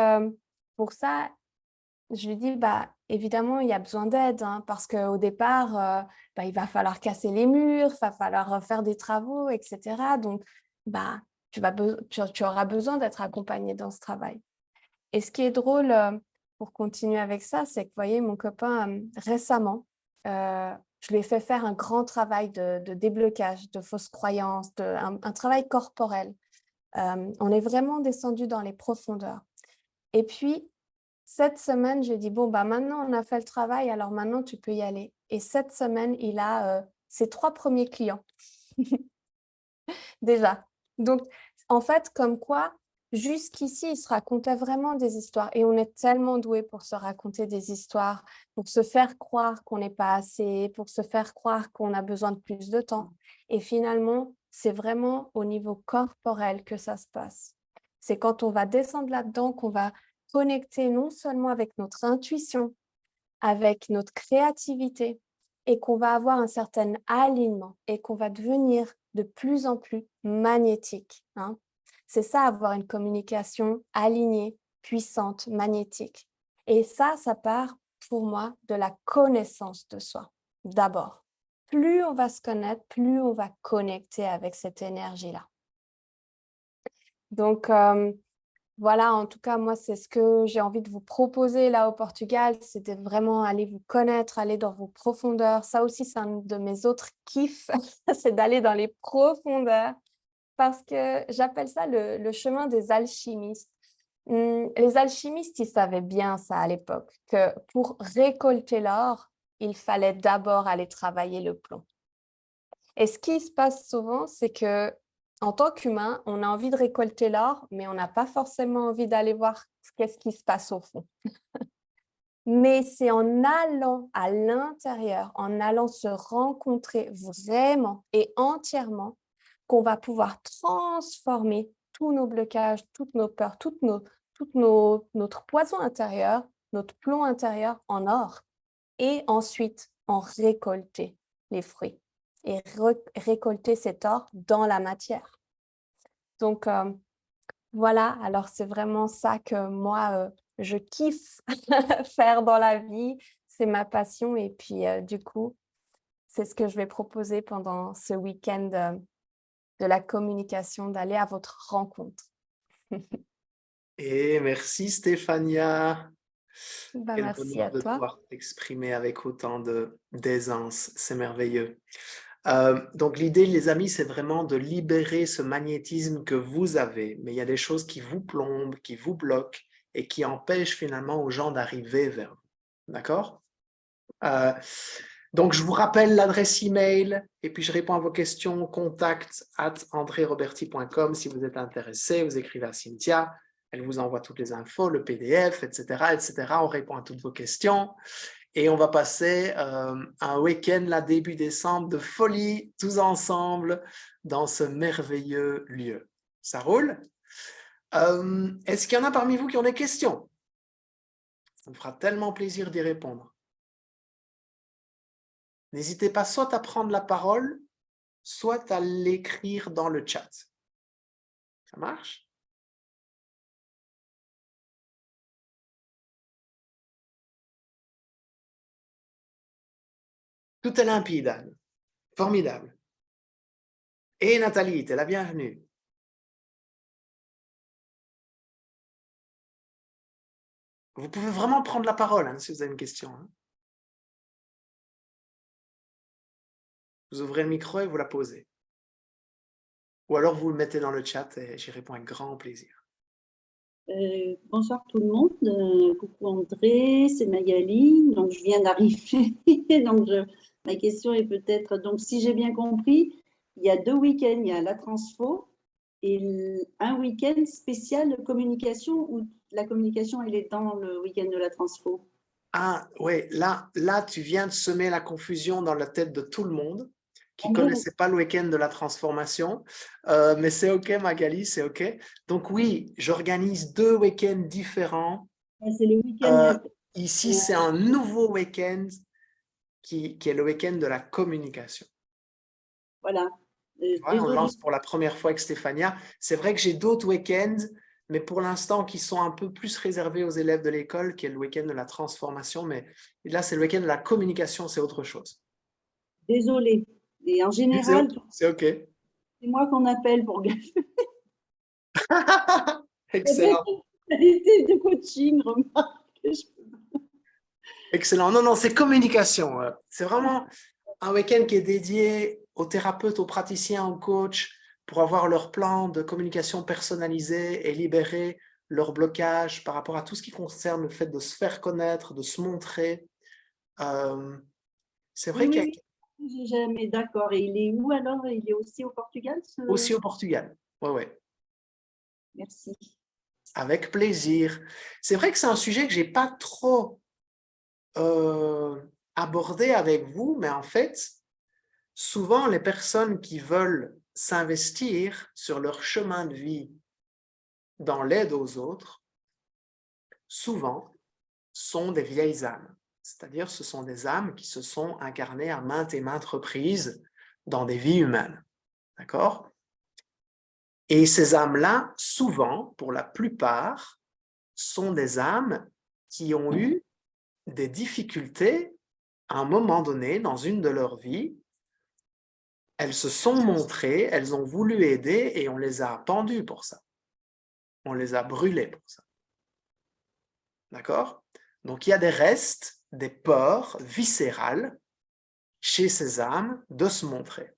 pour ça, je lui dis, évidemment, il y a besoin d'aide, hein, parce qu'au départ, il va falloir casser les murs, il va falloir faire des travaux, etc. Donc, tu auras besoin d'être accompagné dans ce travail. Et ce qui est drôle, pour continuer avec ça, c'est que, vous voyez, mon copain, récemment, je lui ai fait faire un grand travail de déblocage, de fausses croyances, un travail corporel. On est vraiment descendu dans les profondeurs. Et puis, cette semaine, j'ai dit, maintenant, on a fait le travail, alors maintenant, tu peux y aller. Et cette semaine, il a ses 3 premiers clients. Déjà. Donc, en fait, comme quoi, jusqu'ici, il se racontait vraiment des histoires. Et on est tellement doués pour se raconter des histoires, pour se faire croire qu'on n'est pas assez, pour se faire croire qu'on a besoin de plus de temps. Et finalement, c'est vraiment au niveau corporel que ça se passe. C'est quand on va descendre là-dedans qu'on va connecter non seulement avec notre intuition, avec notre créativité, et qu'on va avoir un certain alignement et qu'on va devenir de plus en plus magnétique. Hein. C'est ça, avoir une communication alignée, puissante, magnétique. Et ça part pour moi de la connaissance de soi, d'abord. Plus on va se connaître, plus on va connecter avec cette énergie-là. Donc, voilà, en tout cas, moi, c'est ce que j'ai envie de vous proposer là au Portugal, c'est de vraiment aller vous connaître, aller dans vos profondeurs. Ça aussi, c'est un de mes autres kiffs, c'est d'aller dans les profondeurs parce que j'appelle ça le chemin des alchimistes. Les alchimistes, ils savaient bien ça à l'époque, que pour récolter l'or, il fallait d'abord aller travailler le plomb. Et ce qui se passe souvent, c'est que en tant qu'humain, on a envie de récolter l'or, mais on n'a pas forcément envie d'aller voir qu'est-ce qui se passe au fond. Mais c'est en allant à l'intérieur, en allant se rencontrer vraiment et entièrement, qu'on va pouvoir transformer tous nos blocages, toutes nos peurs, notre poison intérieur, notre plomb intérieur en or et ensuite en récolter les fruits et récolter cet or dans la matière. Donc, voilà, alors c'est vraiment ça que moi, je kiffe faire dans la vie, c'est ma passion et puis du coup, c'est ce que je vais proposer pendant ce week-end de la communication, d'aller à votre rencontre. Et merci Stéphania. Bah, Quel merci bonheur à de toi. pouvoir t'exprimer avec autant d'aisance, c'est merveilleux. Donc l'idée, les amis, c'est vraiment de libérer ce magnétisme que vous avez, mais il y a des choses qui vous plombent, qui vous bloquent et qui empêchent finalement aux gens d'arriver vers vous. D'accord? Donc je vous rappelle l'adresse email et puis je réponds à vos questions, contact@andreroberti.com si vous êtes intéressé, vous écrivez à Cynthia, elle vous envoie toutes les infos, le PDF, etc., etc. On répond à toutes vos questions. Et on va passer un week-end, là, début décembre, de folie, tous ensemble, dans ce merveilleux lieu. Ça roule? Est-ce qu'il y en a parmi vous qui ont des questions? Ça me fera tellement plaisir d'y répondre. N'hésitez pas soit à prendre la parole, soit à l'écrire dans le chat. Ça marche? Tout est limpide, Anne. Formidable. Et Nathalie, t'es la bienvenue. Vous pouvez vraiment prendre la parole hein, si vous avez une question. Hein. Vous ouvrez le micro et vous la posez. Ou alors vous le mettez dans le chat et j'y réponds avec grand plaisir. Bonsoir tout le monde. Coucou André, c'est Magali. Donc je viens d'arriver. Donc ma question est peut-être, donc si j'ai bien compris, il y a 2 week-ends, il y a la transfo et un week-end spécial de communication où la communication elle est dans le week-end de la transfo. Ah oui, là tu viens de semer la confusion dans la tête de tout le monde qui ne Ah, connaissait pas le week-end de la transformation. Mais c'est OK Magali, c'est OK. Donc oui, j'organise 2 week-ends différents. c'est le week-end. Ici, c'est un nouveau week-end qui est le week-end de la communication. Voilà. Ouais, on Désolée. lance pour la première fois avec Stéphania. C'est vrai que j'ai d'autres week-ends, mais pour l'instant qui sont un peu plus réservés aux élèves de l'école, qui est le week-end de la transformation. Mais là, c'est le week-end de la communication, c'est autre chose. Désolée. Et en général, C'est OK. c'est moi qu'on appelle pour gaffer. Excellent. De coaching, remarque. Excellent. Non, non, c'est communication. C'est vraiment un week-end qui est dédié aux thérapeutes, aux praticiens, aux coachs pour avoir leur plan de communication personnalisé et libérer leur blocage par rapport à tout ce qui concerne le fait de se faire connaître, de se montrer. C'est vrai qu'il y a J'ai jamais, d'accord. Et il est où alors? Il est aussi au Portugal? aussi au Portugal. Ouais, ouais. Merci. Avec plaisir. C'est vrai que c'est un sujet que je n'ai pas trop abordé avec vous, mais en fait, souvent les personnes qui veulent s'investir sur leur chemin de vie dans l'aide aux autres, souvent sont des vieilles âmes. C'est-à-dire ce sont des âmes qui se sont incarnées à maintes et maintes reprises dans des vies humaines. D'accord? Et ces âmes-là, souvent, pour la plupart, sont des âmes qui ont eu des difficultés à un moment donné dans une de leurs vies. Elles se sont montrées, elles ont voulu aider et on les a pendues pour ça. On les a brûlés pour ça. D'accord? Donc, il y a des restes, des peurs viscérales chez ces âmes de se montrer.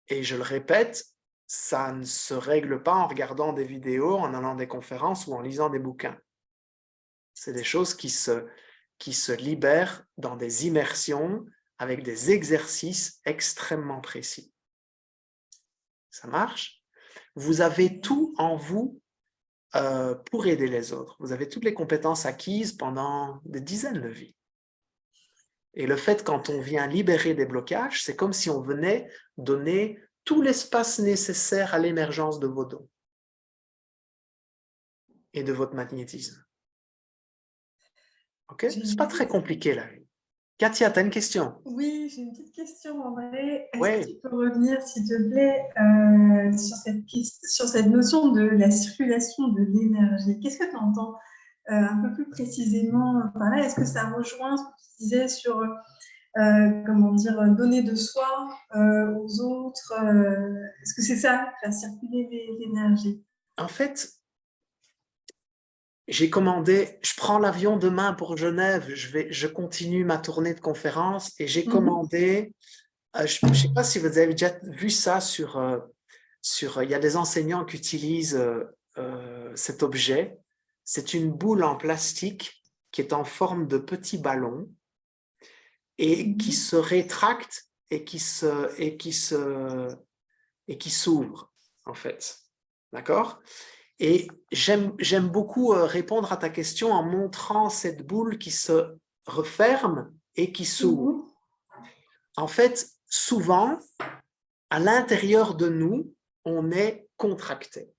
Et je le répète, ça ne se règle pas en regardant des vidéos, en allant à des conférences ou en lisant des bouquins. C'est des choses qui se libèrent dans des immersions avec des exercices extrêmement précis. Ça marche? Vous avez tout en vous pour aider les autres. Vous avez toutes les compétences acquises pendant des dizaines de vies. Et le fait, quand on vient libérer des blocages, c'est comme si on venait donner tout l'espace nécessaire à l'émergence de vos dons et de votre magnétisme. Ok? C'est pas très compliqué la vie. Katia, tu as une question? Oui, j'ai une petite question, André. Est-ce Ouais. que tu peux revenir, s'il te plaît, sur cette notion de la circulation de l'énergie? Qu'est-ce que tu entends un peu plus précisément par là? Est-ce que ça rejoint ce que tu disais sur, comment dire, donner de soi aux autres? Est-ce que c'est ça, faire circuler l'énergie? En fait, j'ai commandé, je prends l'avion demain pour Genève, je continue ma tournée de conférences et j'ai commandé, je ne sais pas si vous avez déjà vu ça il y a des enseignants qui utilisent cet objet. C'est une boule en plastique qui est en forme de petit ballon et qui se rétracte et qui s'ouvre, en fait. D'accord? Et j'aime beaucoup répondre à ta question en montrant cette boule qui se referme et qui s'ouvre. En fait, souvent, à l'intérieur de nous, on est contracté.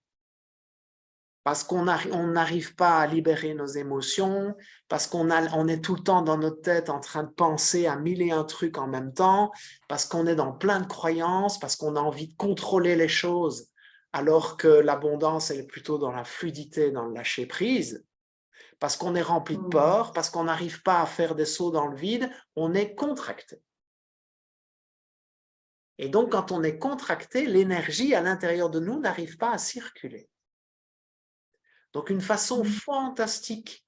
Parce qu'on n'arrive pas à libérer nos émotions, parce qu'on est tout le temps dans notre tête en train de penser à 1001 trucs en même temps, parce qu'on est dans plein de croyances, parce qu'on a envie de contrôler les choses, alors que l'abondance, elle est plutôt dans la fluidité, dans le lâcher-prise, parce qu'on est rempli de peur, parce qu'on n'arrive pas à faire des sauts dans le vide, on est contracté. Et donc, quand on est contracté, l'énergie à l'intérieur de nous n'arrive pas à circuler. Donc, une façon fantastique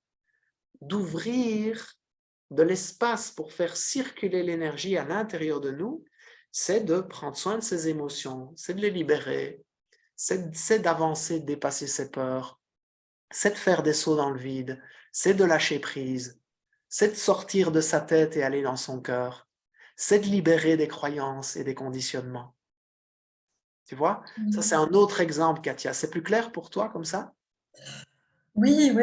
d'ouvrir de l'espace pour faire circuler l'énergie à l'intérieur de nous, c'est de prendre soin de ses émotions, c'est de les libérer, c'est d'avancer, de dépasser ses peurs, c'est de faire des sauts dans le vide, c'est de lâcher prise, c'est de sortir de sa tête et aller dans son cœur, c'est de libérer des croyances et des conditionnements. Tu vois? Ça, c'est un autre exemple, Katia. C'est plus clair pour toi comme ça? Oui, c'est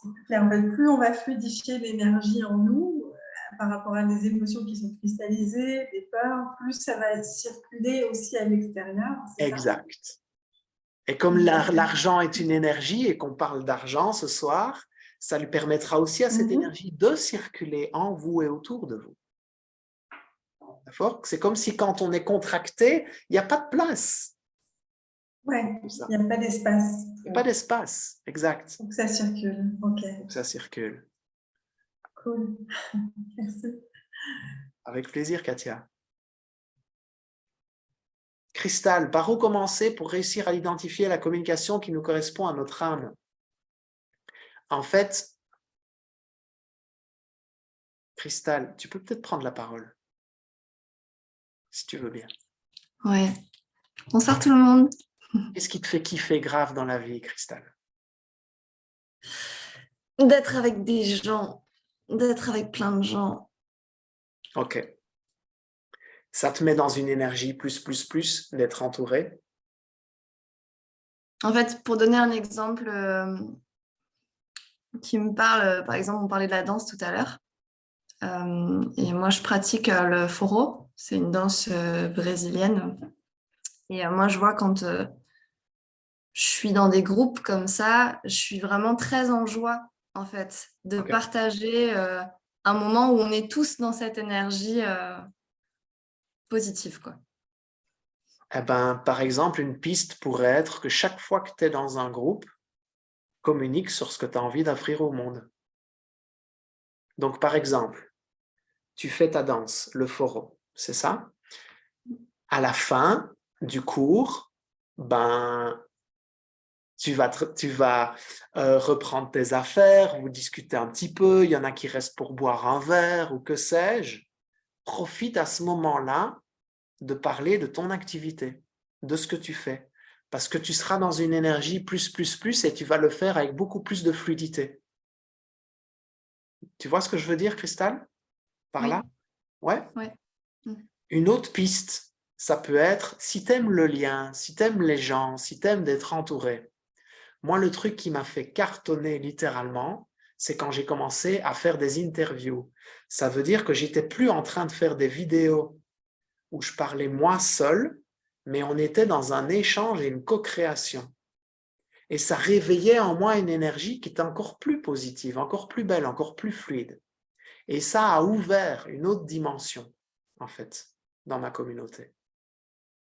plus clair. En fait, plus on va fluidifier l'énergie en nous par rapport à des émotions qui sont cristallisées, des peurs, plus ça va circuler aussi à l'extérieur. Exact. Et comme l'argent est une énergie et qu'on parle d'argent ce soir, ça lui permettra aussi à cette énergie de circuler en vous et autour de vous. D'accord? C'est comme si quand on est contracté, il n'y a pas de place. Oui, il n'y a pas d'espace. Il n'y a pas d'espace, exact. Pour que ça circule, ok. Pour que ça circule. Cool, merci. Avec plaisir, Katia. Cristal, par où commencer pour réussir à identifier la communication qui nous correspond à notre âme? En fait, Cristal, tu peux peut-être prendre la parole, si tu veux bien. Ouais. Bonsoir tout le monde. Qu'est-ce qui te fait kiffer grave dans la vie, Cristal? D'être avec des gens, d'être avec plein de gens. Ok. Ça te met dans une énergie plus, d'être entouré? En fait, pour donner un exemple qui me parle, par exemple, on parlait de la danse tout à l'heure. Et moi, je pratique le forró. C'est une danse brésilienne. Et moi, je vois quand je suis dans des groupes comme ça, je suis vraiment très en joie, en fait, de partager un moment où on est tous dans cette énergie positive, quoi. Eh ben, par exemple, une piste pourrait être que chaque fois que tu es dans un groupe, communique sur ce que tu as envie d'offrir au monde. Donc, par exemple, tu fais ta danse, le forró, c'est ça? À la fin du cours, ben, tu vas reprendre tes affaires, vous discutez un petit peu, il y en a qui restent pour boire un verre ou que sais-je. Profite à ce moment-là de parler de ton activité, de ce que tu fais. Parce que tu seras dans une énergie plus, et tu vas le faire avec beaucoup plus de fluidité. Tu vois ce que je veux dire, Cristal? Par Oui. là? Ouais? Ouais. Une autre piste, ça peut être, si tu aimes le lien, si tu aimes les gens, si tu aimes d'être entouré. Moi, le truc qui m'a fait cartonner littéralement, c'est quand j'ai commencé à faire des interviews. Ça veut dire que j'étais plus en train de faire des vidéos où je parlais moi seul, mais on était dans un échange et une co-création. Et ça réveillait en moi une énergie qui était encore plus positive, encore plus belle, encore plus fluide. Et ça a ouvert une autre dimension, en fait, dans ma communauté.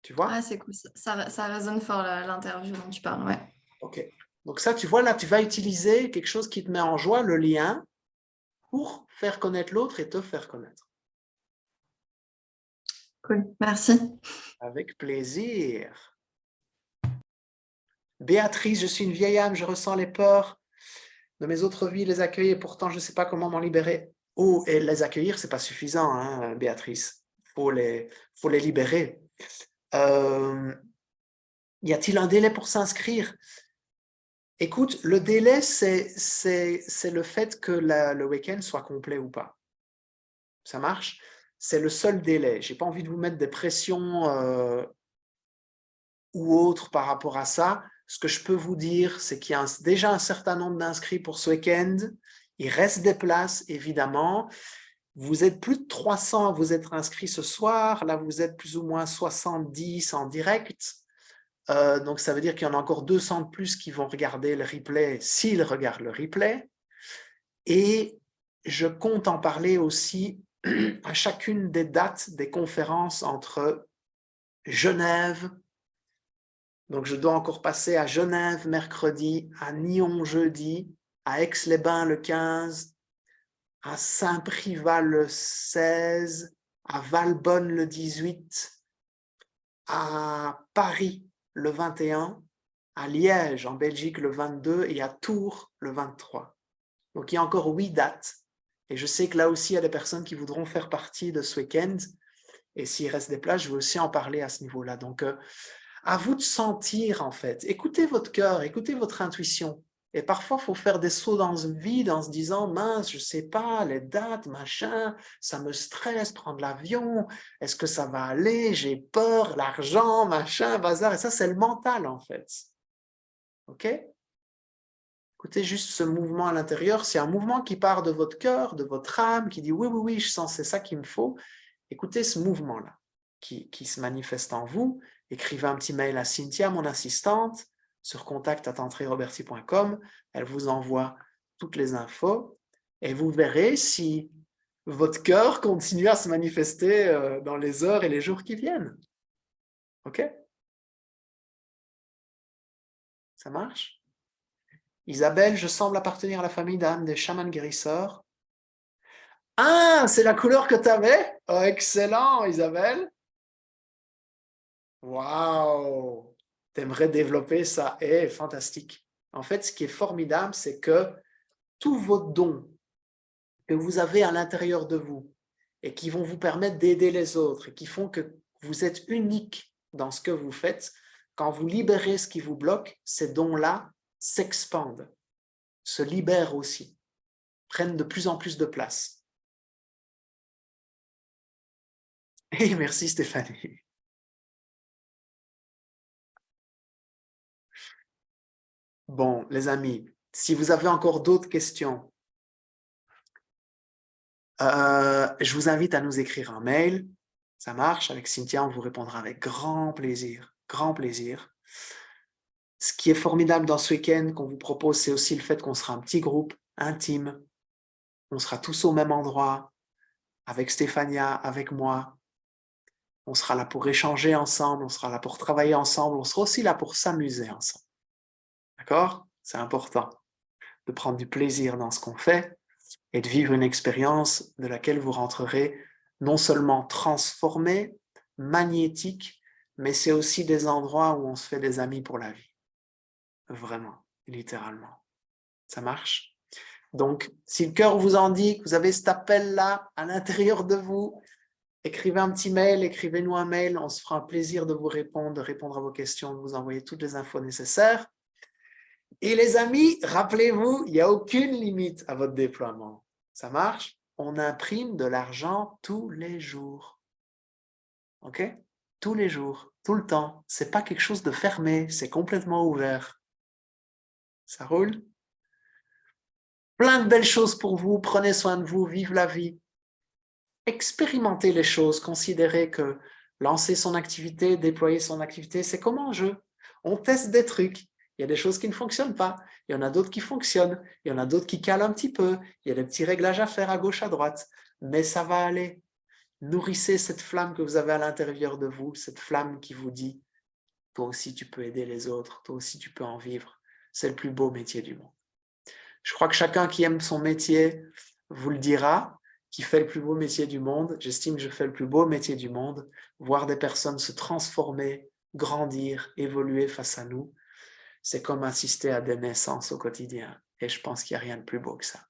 Tu vois? Ah, c'est cool. Ça résonne fort l'interview dont tu parles, ouais. Ok. Donc ça, tu vois, là, tu vas utiliser quelque chose qui te met en joie, le lien, pour faire connaître l'autre et te faire connaître. Cool, merci. Avec plaisir. Béatrice, je suis une vieille âme, je ressens les peurs de mes autres vies, les accueillir, et pourtant je ne sais pas comment m'en libérer. Oh, et les accueillir, ce n'est pas suffisant, hein, Béatrice. Faut les libérer. Y a-t-il un délai pour s'inscrire? Écoute, le délai, c'est le fait que le week-end soit complet ou pas. Ça marche? C'est le seul délai. Je n'ai pas envie de vous mettre des pressions ou autres par rapport à ça. Ce que je peux vous dire, c'est qu'il y a déjà un certain nombre d'inscrits pour ce week-end. Il reste des places, évidemment. Vous êtes plus de 300 à vous être inscrits ce soir. Là, vous êtes plus ou moins 70 en direct. Donc, ça veut dire qu'il y en a encore 200 de plus qui vont regarder le replay s'ils regardent le replay. Et je compte en parler aussi à chacune des dates des conférences entre Genève. Donc, je dois encore passer à Genève mercredi, à Nyon jeudi, à Aix-les-Bains le 15, à Saint-Privat le 16, à Valbonne le 18, à Paris le 21, à Liège en Belgique le 22 et à Tours le 23. Donc, il y a encore 8 dates. Et je sais que là aussi, il y a des personnes qui voudront faire partie de ce week-end. Et s'il reste des places, je vais aussi en parler à ce niveau-là. Donc, à vous de sentir, en fait. Écoutez votre cœur, écoutez votre intuition. Et parfois, il faut faire des sauts dans le vide en se disant, mince, je ne sais pas, les dates, machin, ça me stresse, prendre l'avion, est-ce que ça va aller, j'ai peur, l'argent, machin, bazar. Et ça, c'est le mental, en fait. OK? Écoutez juste ce mouvement à l'intérieur. C'est un mouvement qui part de votre cœur, de votre âme, qui dit, oui, oui, oui, je sens, c'est ça qu'il me faut. Écoutez ce mouvement-là qui se manifeste en vous. Écrivez un petit mail à Cynthia, mon assistante, sur contact@entreroberti.com. Elle vous envoie toutes les infos et vous verrez si votre cœur continue à se manifester dans les heures et les jours qui viennent. OK? Ça marche? Isabelle, je semble appartenir à la famille d'âme des chamans guérisseurs. Ah, c'est la couleur que tu avais? Oh, excellent, Isabelle. Waouh! T'aimerais développer ça? Fantastique. En fait, ce qui est formidable, c'est que tous vos dons que vous avez à l'intérieur de vous et qui vont vous permettre d'aider les autres et qui font que vous êtes unique dans ce que vous faites, quand vous libérez ce qui vous bloque, ces dons-là s'expandent, se libèrent aussi, prennent de plus en plus de place. Et merci Stéphanie. Bon, les amis, si vous avez encore d'autres questions, je vous invite à nous écrire un mail. Ça marche, avec Cynthia, on vous répondra avec grand plaisir, grand plaisir. Ce qui est formidable dans ce week-end qu'on vous propose, c'est aussi le fait qu'on sera un petit groupe intime. On sera tous au même endroit, avec Stéphania, avec moi. On sera là pour échanger ensemble, on sera là pour travailler ensemble, on sera aussi là pour s'amuser ensemble. D'accord? C'est important de prendre du plaisir dans ce qu'on fait et de vivre une expérience de laquelle vous rentrerez non seulement transformé, magnétique, mais c'est aussi des endroits où on se fait des amis pour la vie. Vraiment, littéralement. Ça marche? Donc, si le cœur vous en dit que vous avez cet appel-là à l'intérieur de vous, écrivez un petit mail, écrivez-nous un mail, on se fera un plaisir de vous répondre, de répondre à vos questions, de vous envoyer toutes les infos nécessaires. Et les amis, rappelez-vous, il n'y a aucune limite à votre déploiement. Ça marche? On imprime de l'argent tous les jours. OK? Tous les jours, tout le temps. Ce n'est pas quelque chose de fermé, c'est complètement ouvert. Ça roule? Plein de belles choses pour vous, prenez soin de vous, vive la vie. Expérimentez les choses, considérez que lancer son activité, déployer son activité, c'est comme un jeu. On teste des trucs. Il y a des choses qui ne fonctionnent pas. Il y en a d'autres qui fonctionnent. Il y en a d'autres qui calent un petit peu. Il y a des petits réglages à faire à gauche, à droite. Mais ça va aller. Nourrissez cette flamme que vous avez à l'intérieur de vous, cette flamme qui vous dit « Toi aussi, tu peux aider les autres. Toi aussi, tu peux en vivre. C'est le plus beau métier du monde. » Je crois que chacun qui aime son métier vous le dira, qui fait le plus beau métier du monde. J'estime que je fais le plus beau métier du monde. Voir des personnes se transformer, grandir, évoluer face à nous, c'est comme assister à des naissances au quotidien. Et je pense qu'il n'y a rien de plus beau que ça.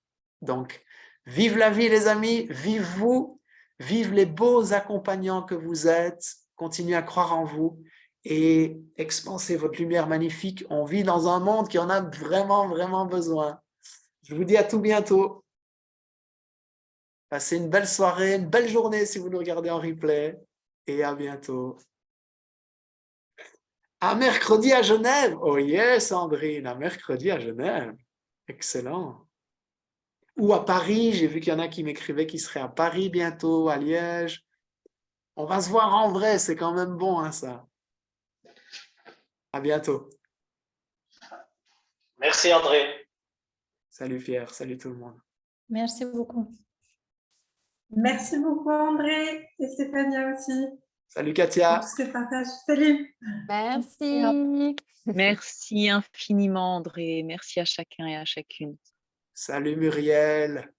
Donc, vive la vie les amis, vive vous, vive les beaux accompagnants que vous êtes, continuez à croire en vous et expansez votre lumière magnifique. On vit dans un monde qui en a vraiment, vraiment besoin. Je vous dis à tout bientôt. Passez une belle soirée, une belle journée si vous nous regardez en replay. Et à bientôt. À mercredi à Genève. Oh yes, Sandrine, à mercredi à Genève. Excellent. Ou à Paris, j'ai vu qu'il y en a qui m'écrivaient qu'ils seraient à Paris bientôt, à Liège. On va se voir en vrai, c'est quand même bon, hein, ça. À bientôt. Merci André. Salut Pierre, salut tout le monde. Merci beaucoup. Merci beaucoup, André et Stéphania aussi. Salut Katia. Pour tout ce que partage. Salut. Merci. Merci infiniment, André. Merci à chacun et à chacune. Salut Muriel.